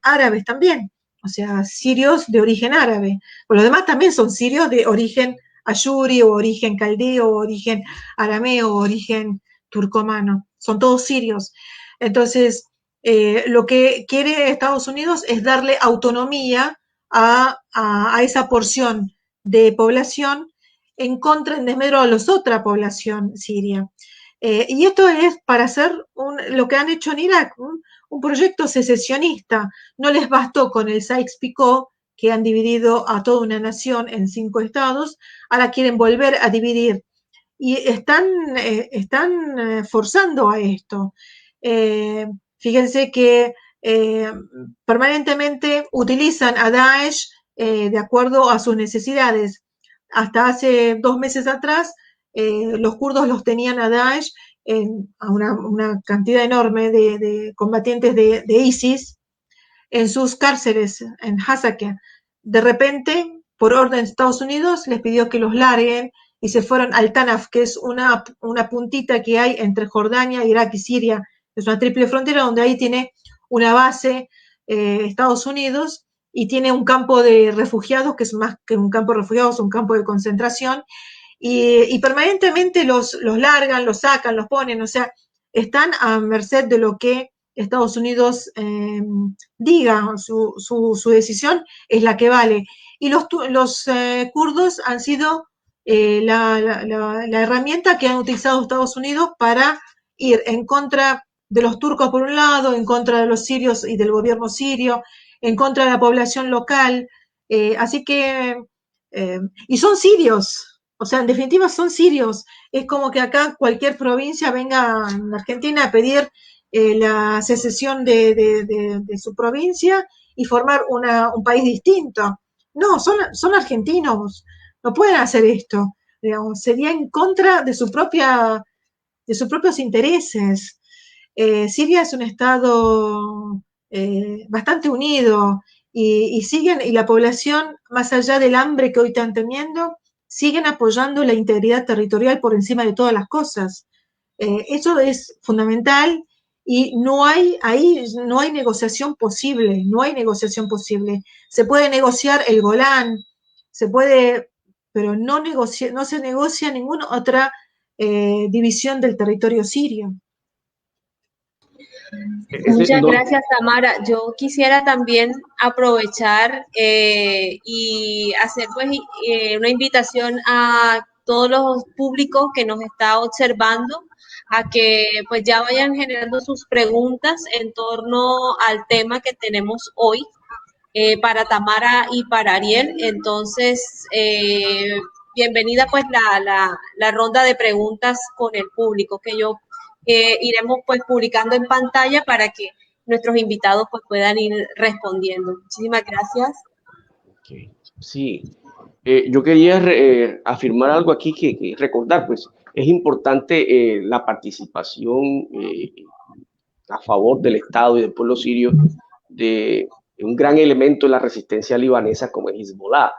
árabes también, o sea, sirios de origen árabe. Por los demás también son sirios de origen ayuri o origen caldeo o origen arameo o origen turcomano, son todos sirios. Entonces, lo que quiere Estados Unidos es darle autonomía a esa porción de población en contra, en desmedro a los otra población siria. Y esto es para hacer lo que han hecho en Irak, un proyecto secesionista. No les bastó con el Sykes-Picot, que han dividido a toda una nación en 5 estados, ahora quieren volver a dividir. Y están forzando a esto. Fíjense que permanentemente utilizan a Daesh de acuerdo a sus necesidades. Hasta hace 2 meses atrás, los kurdos los tenían a Daesh a una cantidad enorme de combatientes de ISIS en sus cárceles en Hasakeh. De repente, por orden de Estados Unidos, les pidió que los larguen y se fueron al Tanaf, que es una puntita que hay entre Jordania, Irak y Siria. Es una triple frontera donde ahí tiene una base Estados Unidos y tiene un campo de refugiados, que es más que un campo de refugiados, un campo de concentración, y permanentemente los largan, los sacan, los ponen, o sea, están a merced de lo que Estados Unidos diga, su decisión es la que vale. Y los kurdos han sido la herramienta que han utilizado Estados Unidos para ir en contra de los turcos por un lado, en contra de los sirios y del gobierno sirio, en contra de la población local. Así que, y son sirios, o sea, en definitiva son sirios. Es como que acá cualquier provincia venga en Argentina a pedir la secesión de su provincia y formar un país distinto. No, son argentinos, no pueden hacer esto. Digamos, sería en contra de sus propios intereses. Siria es un estado bastante unido y siguen, y la población, más allá del hambre que hoy están teniendo, siguen apoyando la integridad territorial por encima de todas las cosas. Eso es fundamental y no hay negociación posible, no hay negociación posible. Se puede negociar el Golán, pero no se negocia ninguna otra división del territorio sirio. Muchas gracias, Tamara. Yo quisiera también aprovechar y hacer pues, una invitación a todos los públicos que nos está observando a que pues ya vayan generando sus preguntas en torno al tema que tenemos hoy para Tamara y para Ariel. Entonces, bienvenida pues la ronda de preguntas con el público que yo iremos pues publicando en pantalla para que nuestros invitados pues puedan ir respondiendo. Muchísimas gracias. Okay. Sí, yo quería afirmar algo aquí que recordar, pues es importante la participación a favor del Estado y del pueblo sirio de un gran elemento de la resistencia libanesa como es Hezbollah,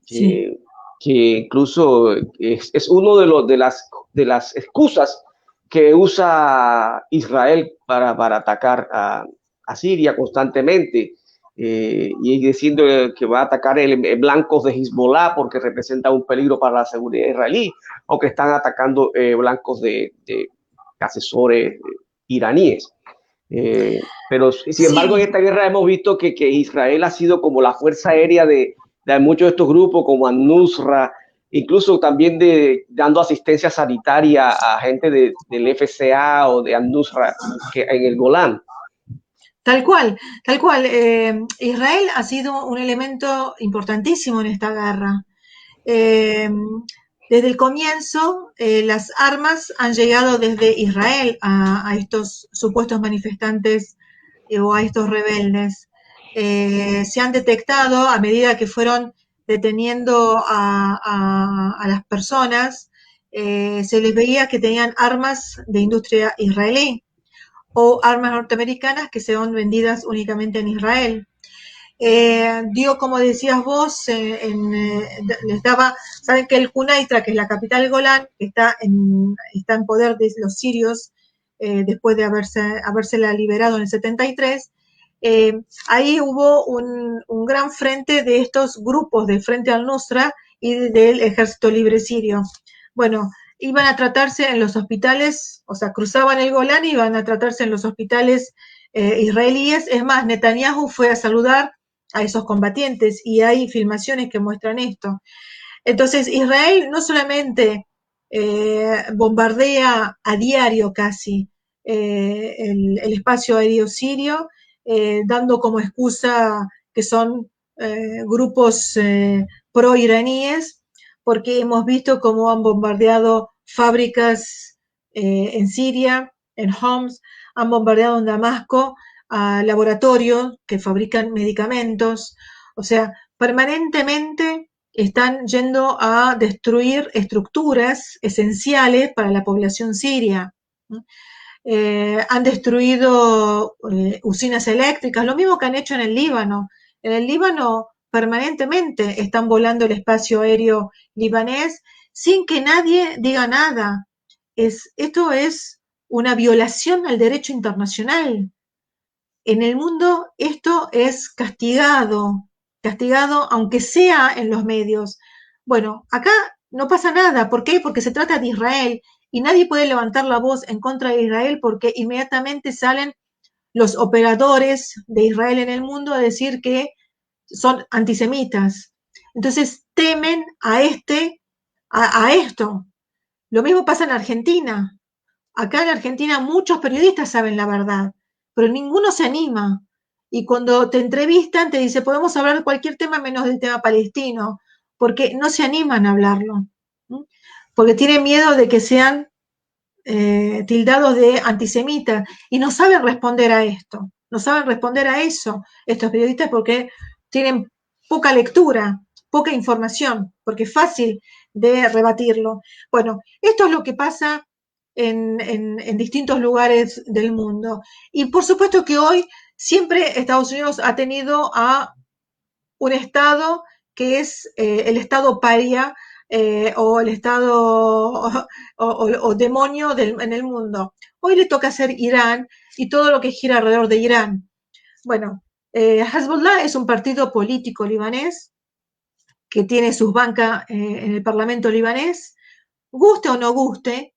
que incluso es uno de las excusas que usa Israel para atacar a Siria constantemente. y diciendo que va a atacar blancos de Hezbollah porque representa un peligro para la seguridad israelí, o que están atacando blancos de asesores iraníes. Pero sin embargo, en esta guerra hemos visto que Israel ha sido como la fuerza aérea de muchos de estos grupos, como Al-Nusra, incluso también dando asistencia sanitaria a gente del FCA o de Al-Nusra en el Golán. Tal cual, tal cual. Israel ha sido un elemento importantísimo en esta guerra. Desde el comienzo, las armas han llegado desde Israel a estos supuestos manifestantes o a estos rebeldes. Se han detectado a medida que fueron deteniendo a las personas, se les veía que tenían armas de industria israelí o armas norteamericanas que se van vendidas únicamente en Israel. Dio, como decías vos, les daba, saben que el Junaitra, que es la capital del Golán, está en poder de los sirios después de habérsela liberado en el 73. Ahí hubo un gran frente de estos grupos del Frente al-Nusra y del Ejército Libre Sirio. Bueno, iban a tratarse en los hospitales, o sea, cruzaban el Golán y iban a tratarse en los hospitales israelíes. Es más, Netanyahu fue a saludar a esos combatientes y hay filmaciones que muestran esto. Entonces, Israel no solamente bombardea a diario casi el espacio aéreo sirio, dando como excusa que son grupos pro-iraníes, porque hemos visto cómo han bombardeado fábricas en Siria, en Homs, han bombardeado en Damasco a laboratorios que fabrican medicamentos, o sea, permanentemente están yendo a destruir estructuras esenciales para la población siria. Han destruido usinas eléctricas, lo mismo que han hecho en el Líbano. En el Líbano permanentemente están volando el espacio aéreo libanés sin que nadie diga nada. Esto es una violación al derecho internacional. En el mundo esto es castigado aunque sea en los medios. Bueno, acá no pasa nada. ¿Por qué? Porque se trata de Israel y nadie puede levantar la voz en contra de Israel porque inmediatamente salen los operadores de Israel en el mundo a decir que son antisemitas. Entonces temen a esto. Lo mismo pasa en Argentina. Acá en Argentina muchos periodistas saben la verdad, pero ninguno se anima. Y cuando te entrevistan te dice, podemos hablar de cualquier tema menos del tema palestino, porque no se animan a hablarlo, ¿sí? Porque tienen miedo de que sean tildados de antisemitas y no saben responder a esto, no saben responder a eso estos periodistas porque tienen poca lectura, poca información, porque es fácil de rebatirlo. Bueno, esto es lo que pasa en distintos lugares del mundo. Y por supuesto que hoy siempre Estados Unidos ha tenido a un Estado que es el Estado paria o el Estado o demonio en el mundo. Hoy le toca ser Irán y todo lo que gira alrededor de Irán. Bueno, Hezbollah es un partido político libanés que tiene sus bancas en el Parlamento libanés, guste o no guste.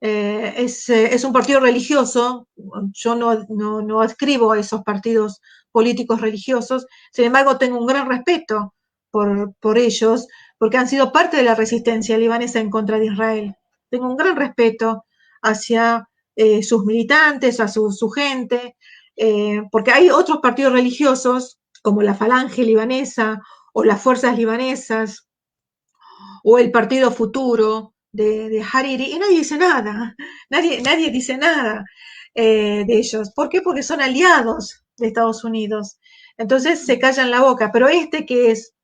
Es un partido religioso, yo no adscribo a esos partidos políticos religiosos, sin embargo tengo un gran respeto por ellos, porque han sido parte de la resistencia libanesa en contra de Israel. Tengo un gran respeto hacia sus militantes, a su gente, porque hay otros partidos religiosos, como la Falange libanesa o las fuerzas libanesas, o el Partido Futuro de Hariri, y nadie dice nada, nadie dice nada de ellos. ¿Por qué? Porque son aliados de Estados Unidos. Entonces se callan la boca, pero este que es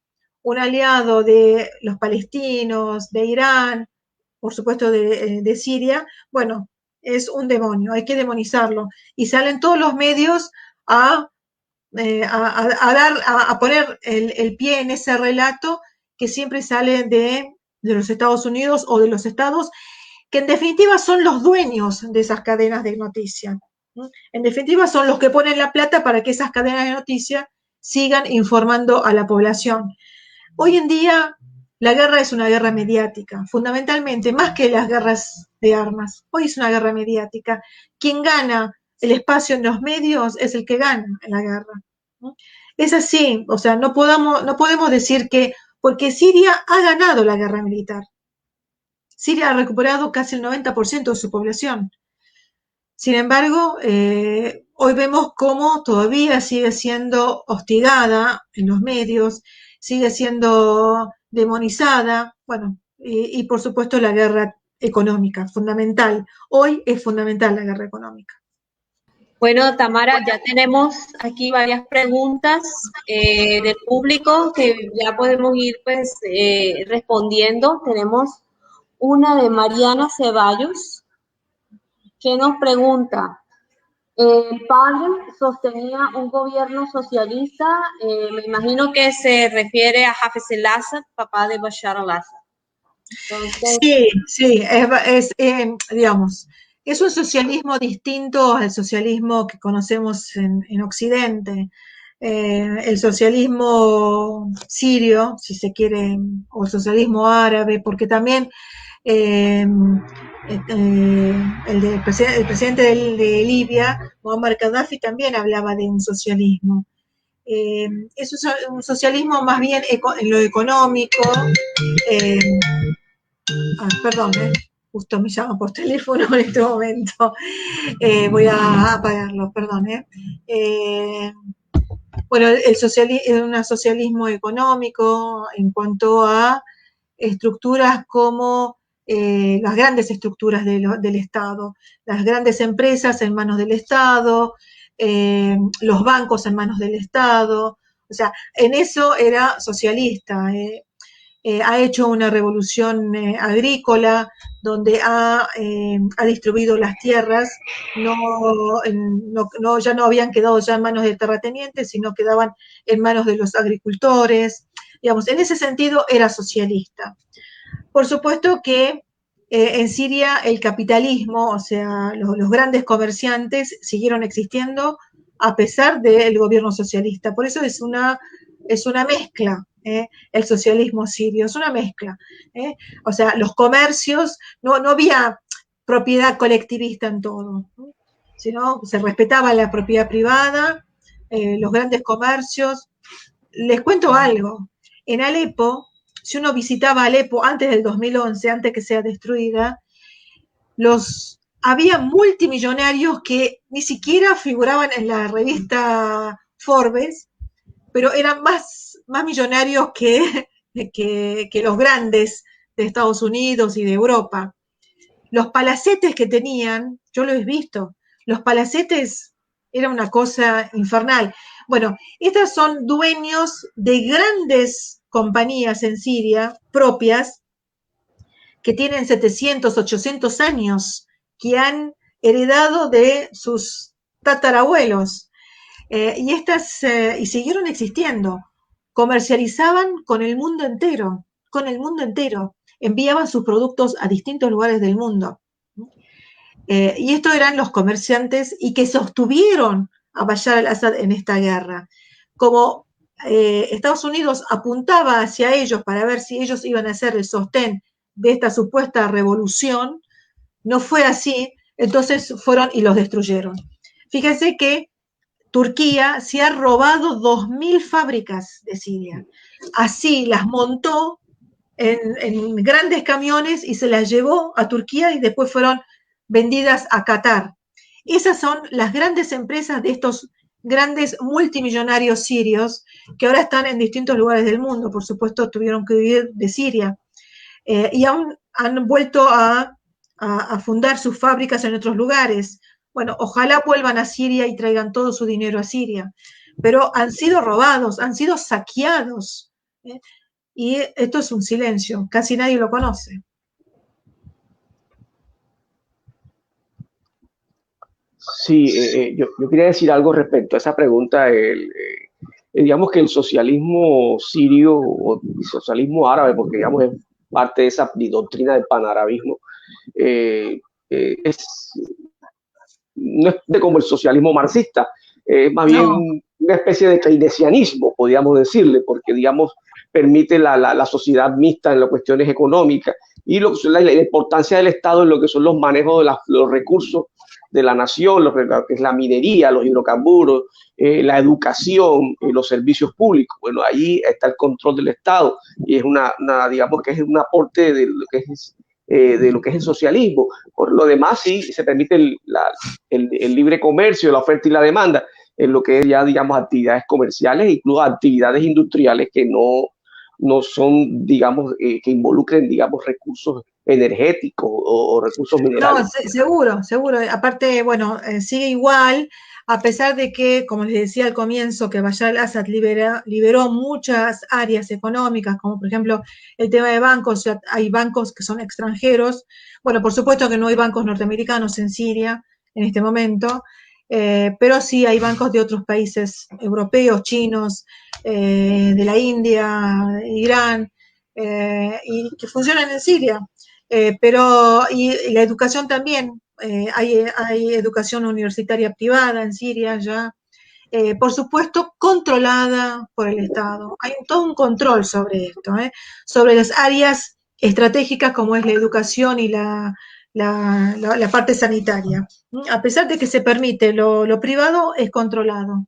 un aliado de los palestinos, de Irán, por supuesto de Siria, bueno, es un demonio, hay que demonizarlo. Y salen todos los medios a poner el pie en ese relato que siempre sale de los Estados Unidos o de los estados, que en definitiva son los dueños de esas cadenas de noticias. En definitiva son los que ponen la plata para que esas cadenas de noticias sigan informando a la población. Hoy en día la guerra es una guerra mediática, fundamentalmente, más que las guerras de armas. Hoy es una guerra mediática. Quien gana el espacio en los medios es el que gana en la guerra, ¿no? Es así, o sea, no podemos decir que, porque Siria ha ganado la guerra militar. Siria ha recuperado casi el 90% de su población. Sin embargo, hoy vemos cómo todavía sigue siendo hostigada en los medios, sigue siendo demonizada, bueno, y por supuesto la guerra económica, fundamental. Hoy es fundamental la guerra económica. Bueno, Tamara, ya tenemos aquí varias preguntas del público que ya podemos ir pues respondiendo. Tenemos una de Mariana Ceballos que nos pregunta, el padre sostenía un gobierno socialista, me imagino que se refiere a Hafez al-Assad, papá de Bashar al-Assad. Entonces, sí, digamos, es un socialismo distinto al socialismo que conocemos en Occidente. El socialismo sirio, si se quiere, o el socialismo árabe, porque también el presidente de Libia, Muammar Gaddafi, también hablaba de un socialismo. Es un socialismo más bien en lo económico. Perdón, justo me llama por teléfono en este momento. Voy a apagarlo, perdón. Bueno, es un socialismo económico en cuanto a estructuras como las grandes estructuras del Estado, las grandes empresas en manos del Estado, los bancos en manos del Estado. O sea, en eso era socialista. Ha hecho una revolución agrícola donde ha distribuido las tierras, ya no habían quedado ya en manos de terratenientes, sino quedaban en manos de los agricultores. Digamos, en ese sentido era socialista. Por supuesto que en Siria el capitalismo, o sea, los grandes comerciantes siguieron existiendo a pesar del gobierno socialista. Por eso es una mezcla. El socialismo sirio, es una mezcla. O sea, los comercios, no había propiedad colectivista en todo, ¿no? Sino se respetaba la propiedad privada, los grandes comercios. Les cuento algo, en Alepo, si uno visitaba Alepo antes del 2011, antes que sea destruida, había multimillonarios que ni siquiera figuraban en la revista Forbes, pero eran más millonarios que los grandes de Estados Unidos y de Europa. Los palacetes que tenían, yo lo he visto, los palacetes era una cosa infernal. Bueno, estos son dueños de grandes compañías en Siria propias que tienen 700, 800 años, que han heredado de sus tatarabuelos. Y siguieron existiendo. Comercializaban con el mundo entero, enviaban sus productos a distintos lugares del mundo. Y estos eran los comerciantes y que sostuvieron a Bashar al-Assad en esta guerra. Como Estados Unidos apuntaba hacia ellos para ver si ellos iban a ser el sostén de esta supuesta revolución, no fue así, entonces fueron y los destruyeron. Fíjense que Turquía se ha robado 2.000 fábricas de Siria. Así las montó en grandes camiones y se las llevó a Turquía y después fueron vendidas a Qatar. Esas son las grandes empresas de estos grandes multimillonarios sirios que ahora están en distintos lugares del mundo. Por supuesto, tuvieron que huir de Siria. Y aún han vuelto a fundar sus fábricas en otros lugares. Bueno, ojalá vuelvan a Siria y traigan todo su dinero a Siria, pero han sido robados, han sido saqueados, y esto es un silencio, casi nadie lo conoce. Sí, yo quería decir algo respecto a esa pregunta. Digamos que el socialismo sirio o el socialismo árabe, porque digamos es parte de esa doctrina del panarabismo, no es como el socialismo marxista, más bien una especie de keynesianismo, podríamos decirle, porque, digamos, permite la sociedad mixta en las cuestiones económicas y la importancia del Estado en lo que son los manejos de los recursos de la nación, lo que es la minería, los hidrocarburos, la educación, los servicios públicos. Bueno, ahí está el control del Estado y es digamos que es un aporte de lo que es el socialismo. Por lo demás, sí se permite el libre comercio, la oferta y la demanda en lo que es ya, digamos, actividades comerciales, incluso actividades industriales que no son, digamos, que involucren, digamos, recursos energéticos o recursos minerales. No, seguro, seguro. Aparte, bueno, sigue igual, a pesar de que, como les decía al comienzo, que Bashar al-Assad liberó muchas áreas económicas, como por ejemplo el tema de bancos, o sea, hay bancos que son extranjeros. Bueno, por supuesto que no hay bancos norteamericanos en Siria en este momento, pero sí hay bancos de otros países europeos, chinos, de la India, Irán, y que funcionan en Siria. Y la educación también, hay educación universitaria privada en Siria ya, por supuesto controlada por el Estado. Hay todo un control sobre esto, sobre las áreas estratégicas como es la educación y la parte sanitaria. A pesar de que se permite lo privado, es controlado.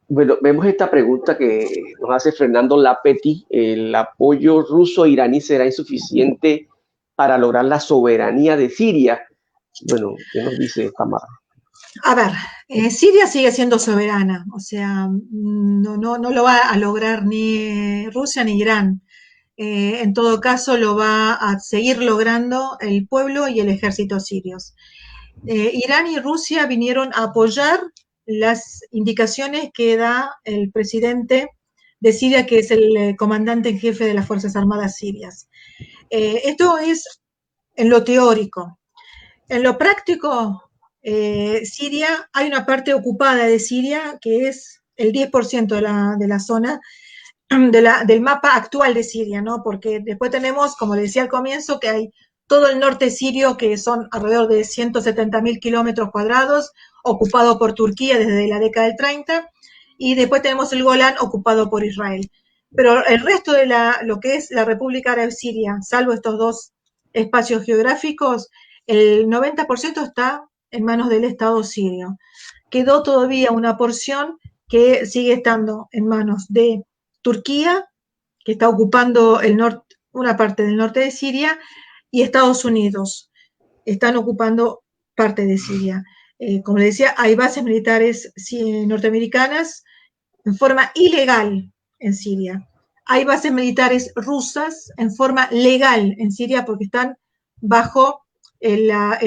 Bueno, vemos esta pregunta que nos hace Fernando Lapetti. ¿El apoyo ruso-iraní será insuficiente para lograr la soberanía de Siria? Bueno, ¿qué nos dice Tamara? A ver, Siria sigue siendo soberana, o sea, no lo va a lograr ni Rusia ni Irán. En todo caso, lo va a seguir logrando el pueblo y el ejército sirios. Irán y Rusia vinieron a apoyar las indicaciones que da el presidente de Siria, que es el comandante en jefe de las Fuerzas Armadas sirias. Esto es en lo teórico. En lo práctico, Siria, hay una parte ocupada de Siria que es el 10% de la zona del mapa actual de Siria, ¿no? Porque después tenemos, como decía al comienzo, que hay todo el norte sirio, que son alrededor de 170.000 kilómetros cuadrados, ocupado por Turquía desde la década del 30, y después tenemos el Golán ocupado por Israel. Pero el resto de lo que es la República Árabe Siria, salvo estos dos espacios geográficos, el 90% está en manos del Estado sirio. Quedó todavía una porción que sigue estando en manos de Turquía, que está ocupando una parte del norte de Siria, y Estados Unidos están ocupando parte de Siria. Como les decía, hay bases militares norteamericanas en forma ilegal en Siria. Hay bases militares rusas en forma legal en Siria porque están bajo la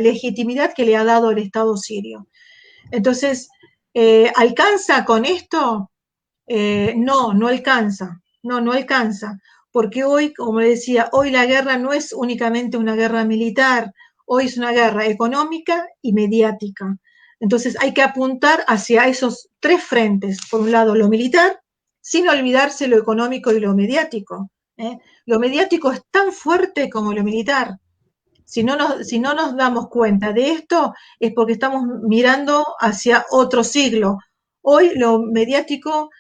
legitimidad que le ha dado el Estado sirio. Entonces, ¿alcanza con esto? No alcanza. No alcanza. Porque hoy, como decía, hoy la guerra no es únicamente una guerra militar, hoy es una guerra económica y mediática. Entonces hay que apuntar hacia esos tres frentes. Por un lado, lo militar, sin olvidarse lo económico y lo mediático. Lo mediático es tan fuerte como lo militar. Si no nos damos cuenta de esto, es porque estamos mirando hacia otro siglo. Hoy lo mediático,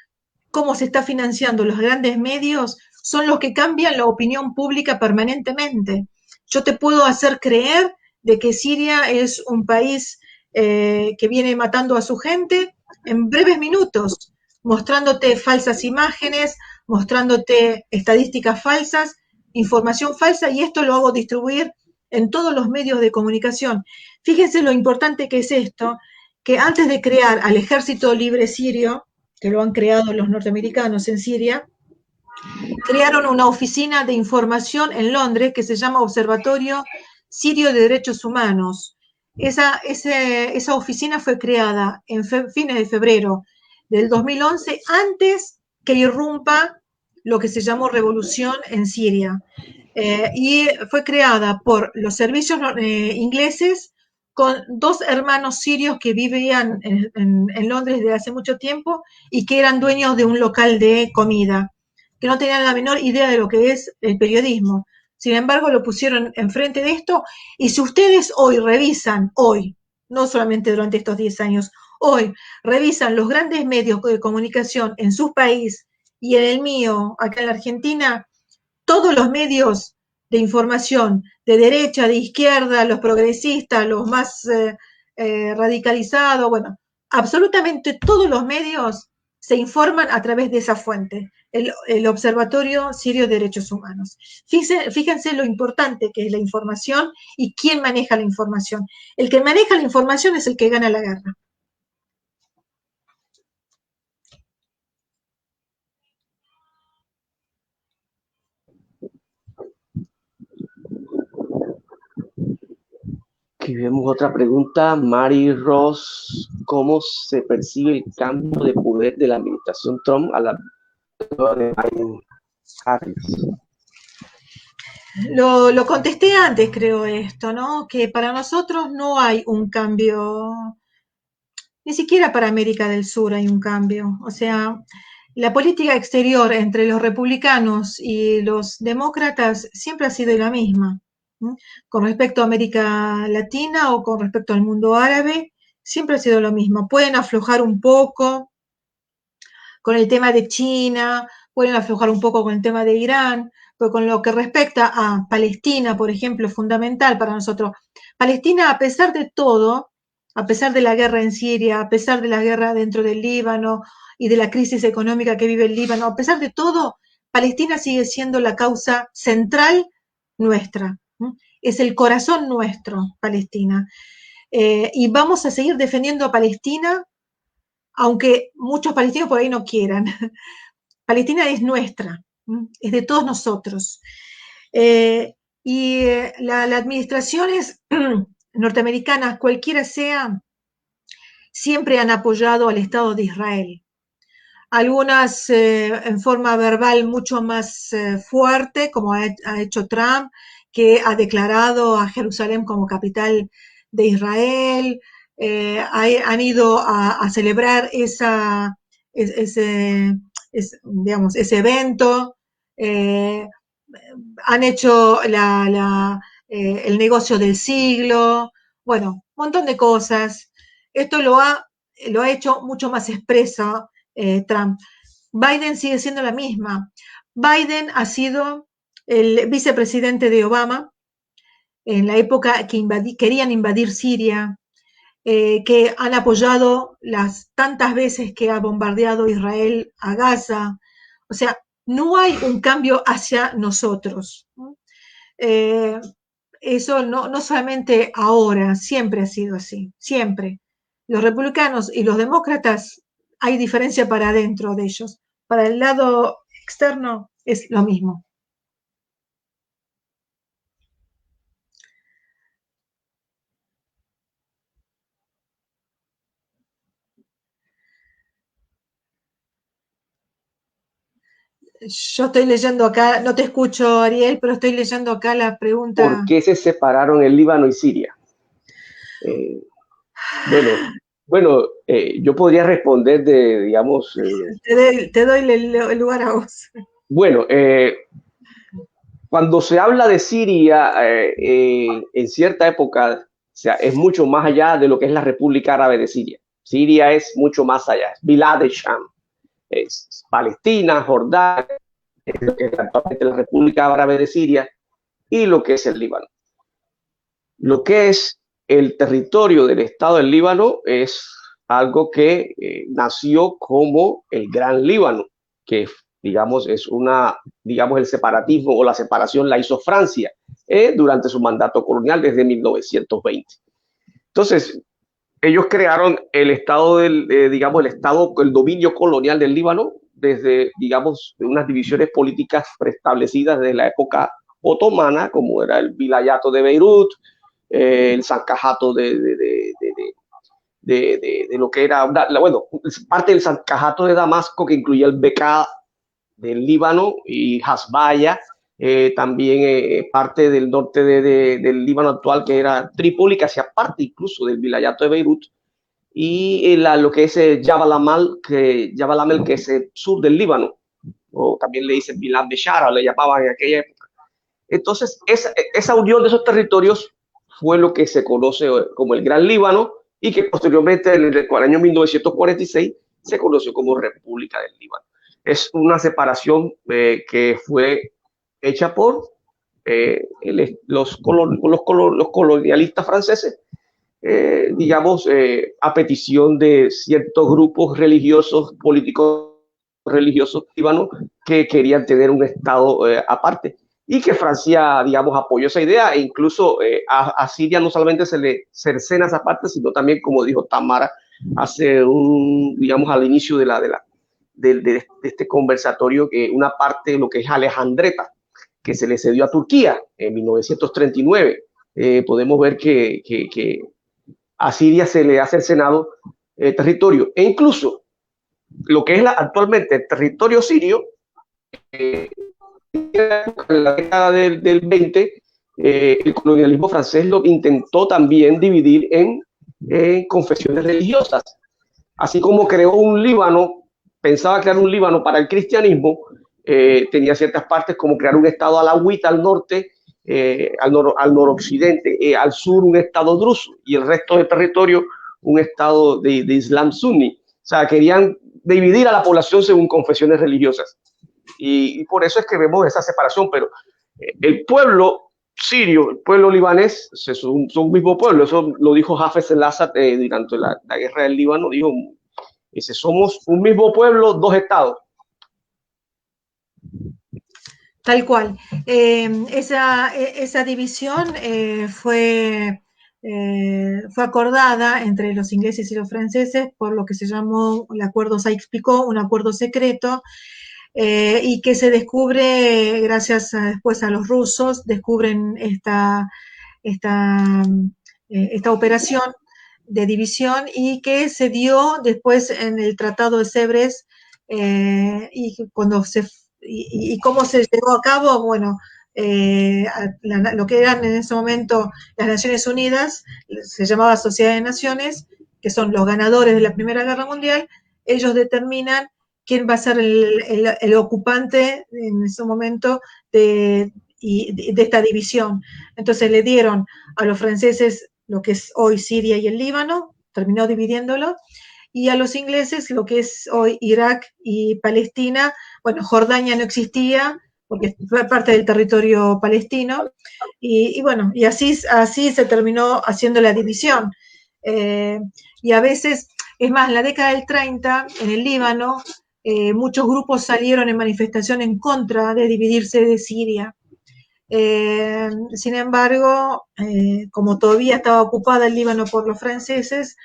cómo se está financiando los grandes medios, son los que cambian la opinión pública permanentemente. Yo te puedo hacer creer de que Siria es un país que viene matando a su gente en breves minutos, mostrándote falsas imágenes, mostrándote estadísticas falsas, información falsa, y esto lo hago distribuir en todos los medios de comunicación. Fíjense lo importante que es esto, que antes de crear al Ejército Libre Sirio, que lo han creado los norteamericanos en Siria, crearon una oficina de información en Londres que se llama Observatorio Sirio de Derechos Humanos. Esa oficina fue creada en fines de febrero del 2011, antes que irrumpa lo que se llamó revolución en Siria. Y fue creada por los servicios ingleses con dos hermanos sirios que vivían en Londres desde hace mucho tiempo y que eran dueños de un local de comida, que no tenían la menor idea de lo que es el periodismo. Sin embargo, lo pusieron enfrente de esto, y si ustedes hoy revisan, no solamente durante estos 10 años, hoy revisan los grandes medios de comunicación en su país y en el mío, acá en la Argentina, todos los medios de información, de derecha, de izquierda, los progresistas, los más radicalizados, bueno, absolutamente todos los medios se informan a través de esa fuente, el Observatorio Sirio de Derechos Humanos. Fíjense lo importante que es la información y quién maneja la información. El que maneja la información es el que gana la guerra. Aquí vemos otra pregunta, Mary Ross, ¿cómo se percibe el cambio de poder de la administración Trump a la de Biden Harris? Lo contesté antes, creo esto, ¿no? Que para nosotros no hay un cambio, ni siquiera para América del Sur hay un cambio. O sea, la política exterior entre los republicanos y los demócratas siempre ha sido la misma. ¿No? Con respecto a América Latina o con respecto al mundo árabe, siempre ha sido lo mismo. Pueden aflojar un poco con el tema de China, pueden aflojar un poco con el tema de Irán, pero con lo que respecta a Palestina, por ejemplo, es fundamental para nosotros. Palestina, a pesar de todo, a pesar de la guerra en Siria, a pesar de la guerra dentro del Líbano y de la crisis económica que vive el Líbano, a pesar de todo, Palestina sigue siendo la causa central nuestra. Es el corazón nuestro, Palestina. Y vamos a seguir defendiendo a Palestina, aunque muchos palestinos por ahí no quieran. Palestina es nuestra, es de todos nosotros. Las administraciones norteamericanas, cualquiera sea, siempre han apoyado al Estado de Israel. Algunas en forma verbal mucho más fuerte, como ha hecho Trump, que ha declarado a Jerusalén como capital de Israel, han ido a celebrar ese evento, han hecho el negocio del siglo, bueno, un montón de cosas. Esto lo ha hecho mucho más expreso Trump. Biden sigue siendo la misma. Biden ha sido el vicepresidente de Obama en la época que querían invadir Siria, que han apoyado las tantas veces que ha bombardeado Israel a Gaza. O sea, no hay un cambio hacia nosotros. Eso no solamente ahora, siempre ha sido así, siempre. Los republicanos y los demócratas, hay diferencia para adentro de ellos. Para el lado externo es lo mismo. Yo estoy leyendo acá, no te escucho, Ariel, pero estoy leyendo acá la pregunta. ¿Por qué se separaron el Líbano y Siria? Yo podría responder digamos... Te doy el lugar a vos. Bueno, cuando se habla de Siria, en cierta época, o sea, es mucho más allá de lo que es la República Árabe de Siria. Siria es mucho más allá, es Bilad el-Sham, es Palestina, Jordania, es lo que es actualmente la República Árabe de Siria y lo que es el Líbano. Lo que es el territorio del Estado del Líbano es algo que nació como el Gran Líbano, que digamos es el separatismo o la separación la hizo Francia durante su mandato colonial desde 1920. Entonces, ellos crearon el Estado el dominio colonial del Líbano desde, digamos, unas divisiones políticas preestablecidas desde la época otomana, como era el Vilayato de Beirut, el Sancajato de lo que era, parte del Sancajato de Damasco, que incluía el Bekaa del Líbano y Hasbaya, también parte del norte del Líbano actual, que era Trípoli, que hacía parte incluso del Vilayato de Beirut, y lo que es Jabal Amal, que es el sur del Líbano, o también le dicen Bilad Beshara, le llamaban en aquella época. Entonces, esa unión de esos territorios fue lo que se conoce como el Gran Líbano, y que posteriormente en el año 1946 se conoció como República del Líbano. Es una separación que fue hecha por los colonialistas franceses, digamos, a petición de ciertos grupos religiosos, políticos religiosos líbanos que querían tener un estado aparte, y que Francia, digamos, apoyó esa idea, e incluso a Siria no solamente se le cercena esa parte, sino también, como dijo Tamara, hace digamos, al inicio de este conversatorio, una parte de lo que es Alejandreta, que se le cedió a Turquía en 1939. Podemos ver que a Siria se le ha cercenado territorio, e incluso lo que es actualmente el territorio sirio, en la década del 20, el colonialismo francés lo intentó también dividir en confesiones religiosas. Así como creó un Líbano, pensaba crear un Líbano para el cristianismo, tenía ciertas partes como crear un estado alawita al norte, al noroccidente, al sur un estado druso, y el resto del territorio un estado de Islam sunni. O sea, querían dividir a la población según confesiones religiosas. Y por eso es que vemos esa separación, pero el pueblo sirio, el pueblo libanés, son un mismo pueblo. Eso lo dijo Hafez el-Assad durante la guerra del Líbano. Dijo, somos un mismo pueblo, dos estados. Tal cual. Esa división fue acordada entre los ingleses y los franceses por lo que se llamó el acuerdo Sykes-Picot, un acuerdo secreto, y que se descubre gracias después a los rusos, descubren esta operación de división, y que se dio después en el Tratado de Sèvres, y cuando y cómo se llevó a cabo, bueno, lo que eran en ese momento las Naciones Unidas, se llamaba Sociedad de Naciones, que son los ganadores de la Primera Guerra Mundial. Ellos determinan quién va a ser el ocupante en ese momento de esta división. Entonces le dieron a los franceses lo que es hoy Siria y el Líbano, terminó dividiéndolo, y a los ingleses lo que es hoy Irak y Palestina. Bueno, Jordania no existía porque fue parte del territorio palestino, y bueno, y así se terminó haciendo la división. Y a veces, es más, en la década del 30, en el Líbano, muchos grupos salieron en manifestación en contra de dividirse de Siria. Sin embargo, como todavía estaba ocupada el Líbano por los franceses,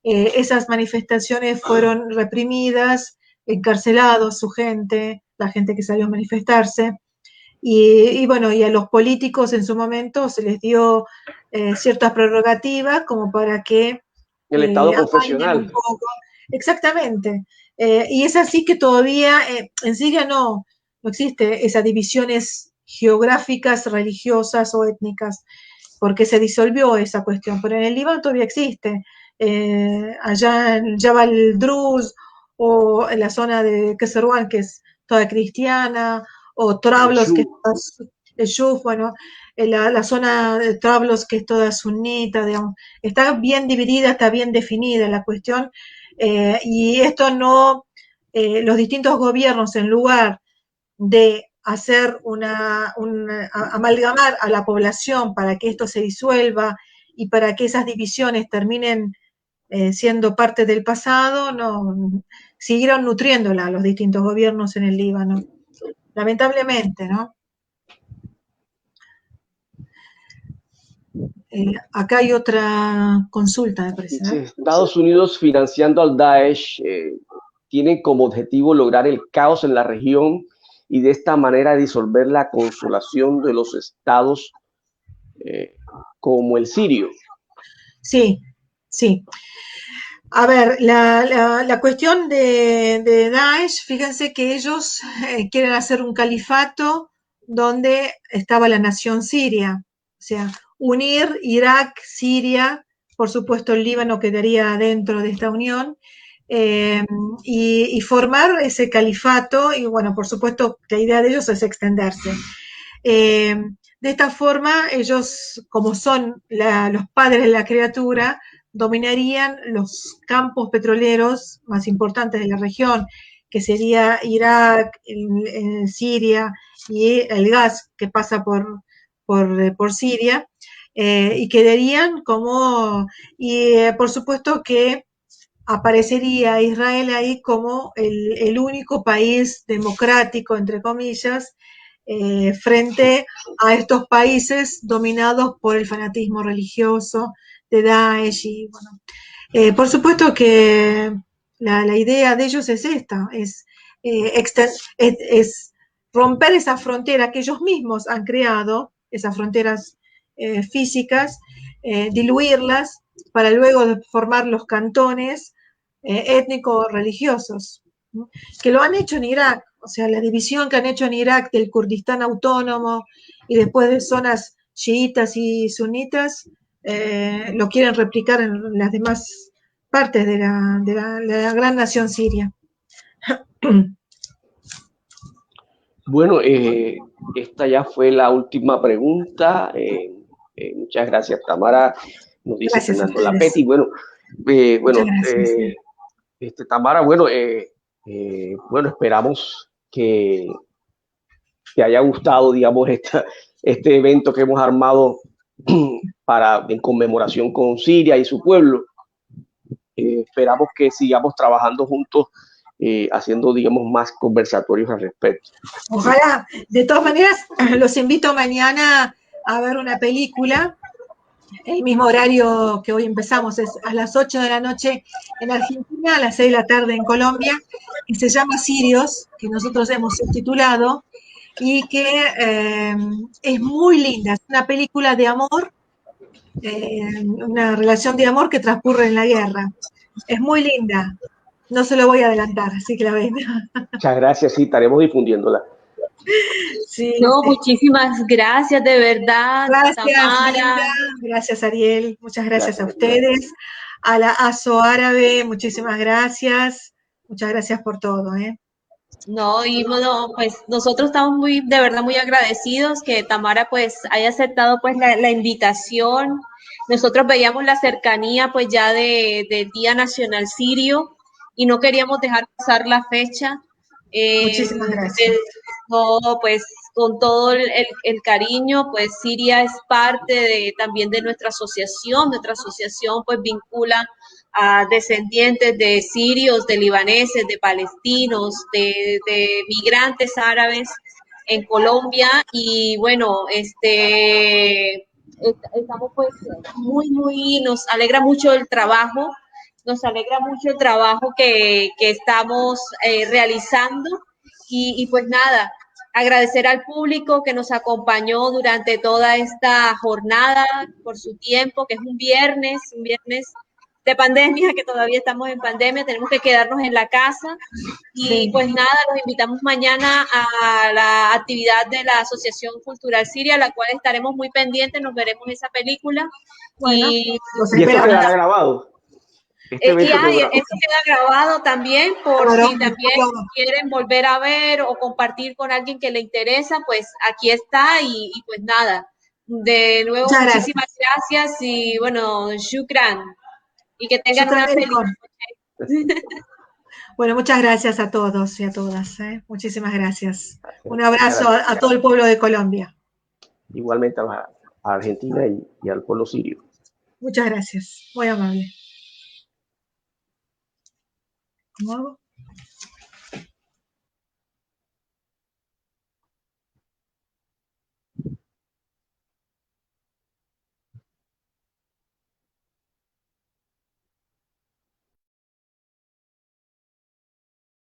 esas manifestaciones fueron reprimidas, encarcelados su gente, la gente que salió a manifestarse, y bueno, y a los políticos en su momento se les dio ciertas prerrogativas como para que El estado confesional. Un poco. Exactamente. Y es así que todavía en Siria no existe esas divisiones geográficas, religiosas o étnicas, porque se disolvió esa cuestión, pero en el Líbano todavía existe. Allá en Jabal Druz, o en la zona de Keserwan, que es toda cristiana, o Trablos, que es el Shuf, bueno, la zona de Trablos, que es toda sunita, digamos, está bien dividida, está bien definida la cuestión, y esto no, los distintos gobiernos, en lugar de hacer amalgamar a la población para que esto se disuelva y para que esas divisiones terminen siendo parte del pasado, no, siguieron nutriéndola los distintos gobiernos en el Líbano, lamentablemente, ¿no? Acá hay otra consulta, me parece. Sí, Estados Unidos financiando al Daesh tiene como objetivo lograr el caos en la región y de esta manera disolver la consolación de los estados como el sirio. Sí, sí. A ver, la cuestión de Daesh, fíjense que ellos quieren hacer un califato donde estaba la nación siria, o sea, unir Irak, Siria, por supuesto el Líbano quedaría dentro de esta unión, y formar ese califato, y bueno, por supuesto la idea de ellos es extenderse. De esta forma, ellos, como son los padres de la criatura, dominarían los campos petroleros más importantes de la región, que sería Irak, Siria y el gas que pasa por Siria, y quedarían como, y por supuesto que aparecería Israel ahí como el único país democrático, entre comillas, frente a estos países dominados por el fanatismo religioso de Daesh. Y, bueno, por supuesto que la idea de ellos es esta, es romper esa frontera que ellos mismos han creado, esas fronteras físicas, diluirlas para luego formar los cantones étnicos religiosos, ¿no? Que lo han hecho en Irak, o sea, la división que han hecho en Irak del Kurdistán autónomo y después de zonas chiitas y sunitas, lo quieren replicar en las demás partes de la gran nación siria. Bueno, esta ya fue la última pregunta. Muchas gracias, Tamara. Nos dice Gracias a Fernando ustedes. Lapetti. Bueno, Muchas gracias. Tamara, bueno, bueno, esperamos que haya gustado, digamos, este evento que hemos armado en conmemoración con Siria y su pueblo. Esperamos que sigamos trabajando juntos, haciendo, digamos, más conversatorios al respecto. Ojalá. De todas maneras, los invito mañana a ver una película. El mismo horario que hoy empezamos es a las 8 de la noche en Argentina, a las 6 de la tarde en Colombia, que se llama Sirios, que nosotros hemos subtitulado, y que es muy linda. Es una película de amor, una relación de amor que transcurre en la guerra. Es muy linda. No se lo voy a adelantar, así que la ven. Muchas gracias, sí, estaremos difundiéndola. Sí, No, sí. muchísimas gracias de verdad, Gracias, Linda. Tamara. Gracias, Ariel. Muchas gracias a Gracias. ustedes. A la ASO Árabe, muchísimas gracias. Muchas gracias por todo, ¿eh? No, y bueno, pues nosotros estamos muy, de verdad, muy agradecidos que Tamara pues haya aceptado pues la invitación. Nosotros veíamos la cercanía pues ya del Día Nacional Sirio y no queríamos dejar pasar la fecha. Muchísimas De gracias. todo, pues con todo el cariño, pues Siria es parte también de nuestra asociación pues vincula a descendientes de sirios, de libaneses, de palestinos, de migrantes árabes en Colombia y bueno, estamos pues nos alegra mucho el trabajo, que estamos realizando y pues nada, agradecer al público que nos acompañó durante toda esta jornada por su tiempo, que es un viernes de pandemia, que todavía estamos en pandemia, tenemos que quedarnos en la casa. Y Sí. pues nada, los invitamos mañana a la actividad de la Asociación Cultural Siria, la cual estaremos muy pendientes, nos veremos esa película. Bueno, Y, los Y esto esperamos. quedará grabado. Este evento quedará. esto queda grabado también por Claro, si también quieren volver a ver o compartir con alguien que le interesa, pues aquí está y pues nada. De nuevo, muchas gracias. muchísimas gracias y bueno, shukran. Y que tengan una Shukran feliz lekum. noche. Bueno, muchas gracias a todos y a todas, ¿eh? Muchísimas gracias. Un Muchas abrazo gracias. a todo el pueblo de Colombia. Igualmente a Argentina y al pueblo sirio. Muchas gracias. Muy amable. ¿Cómo hago?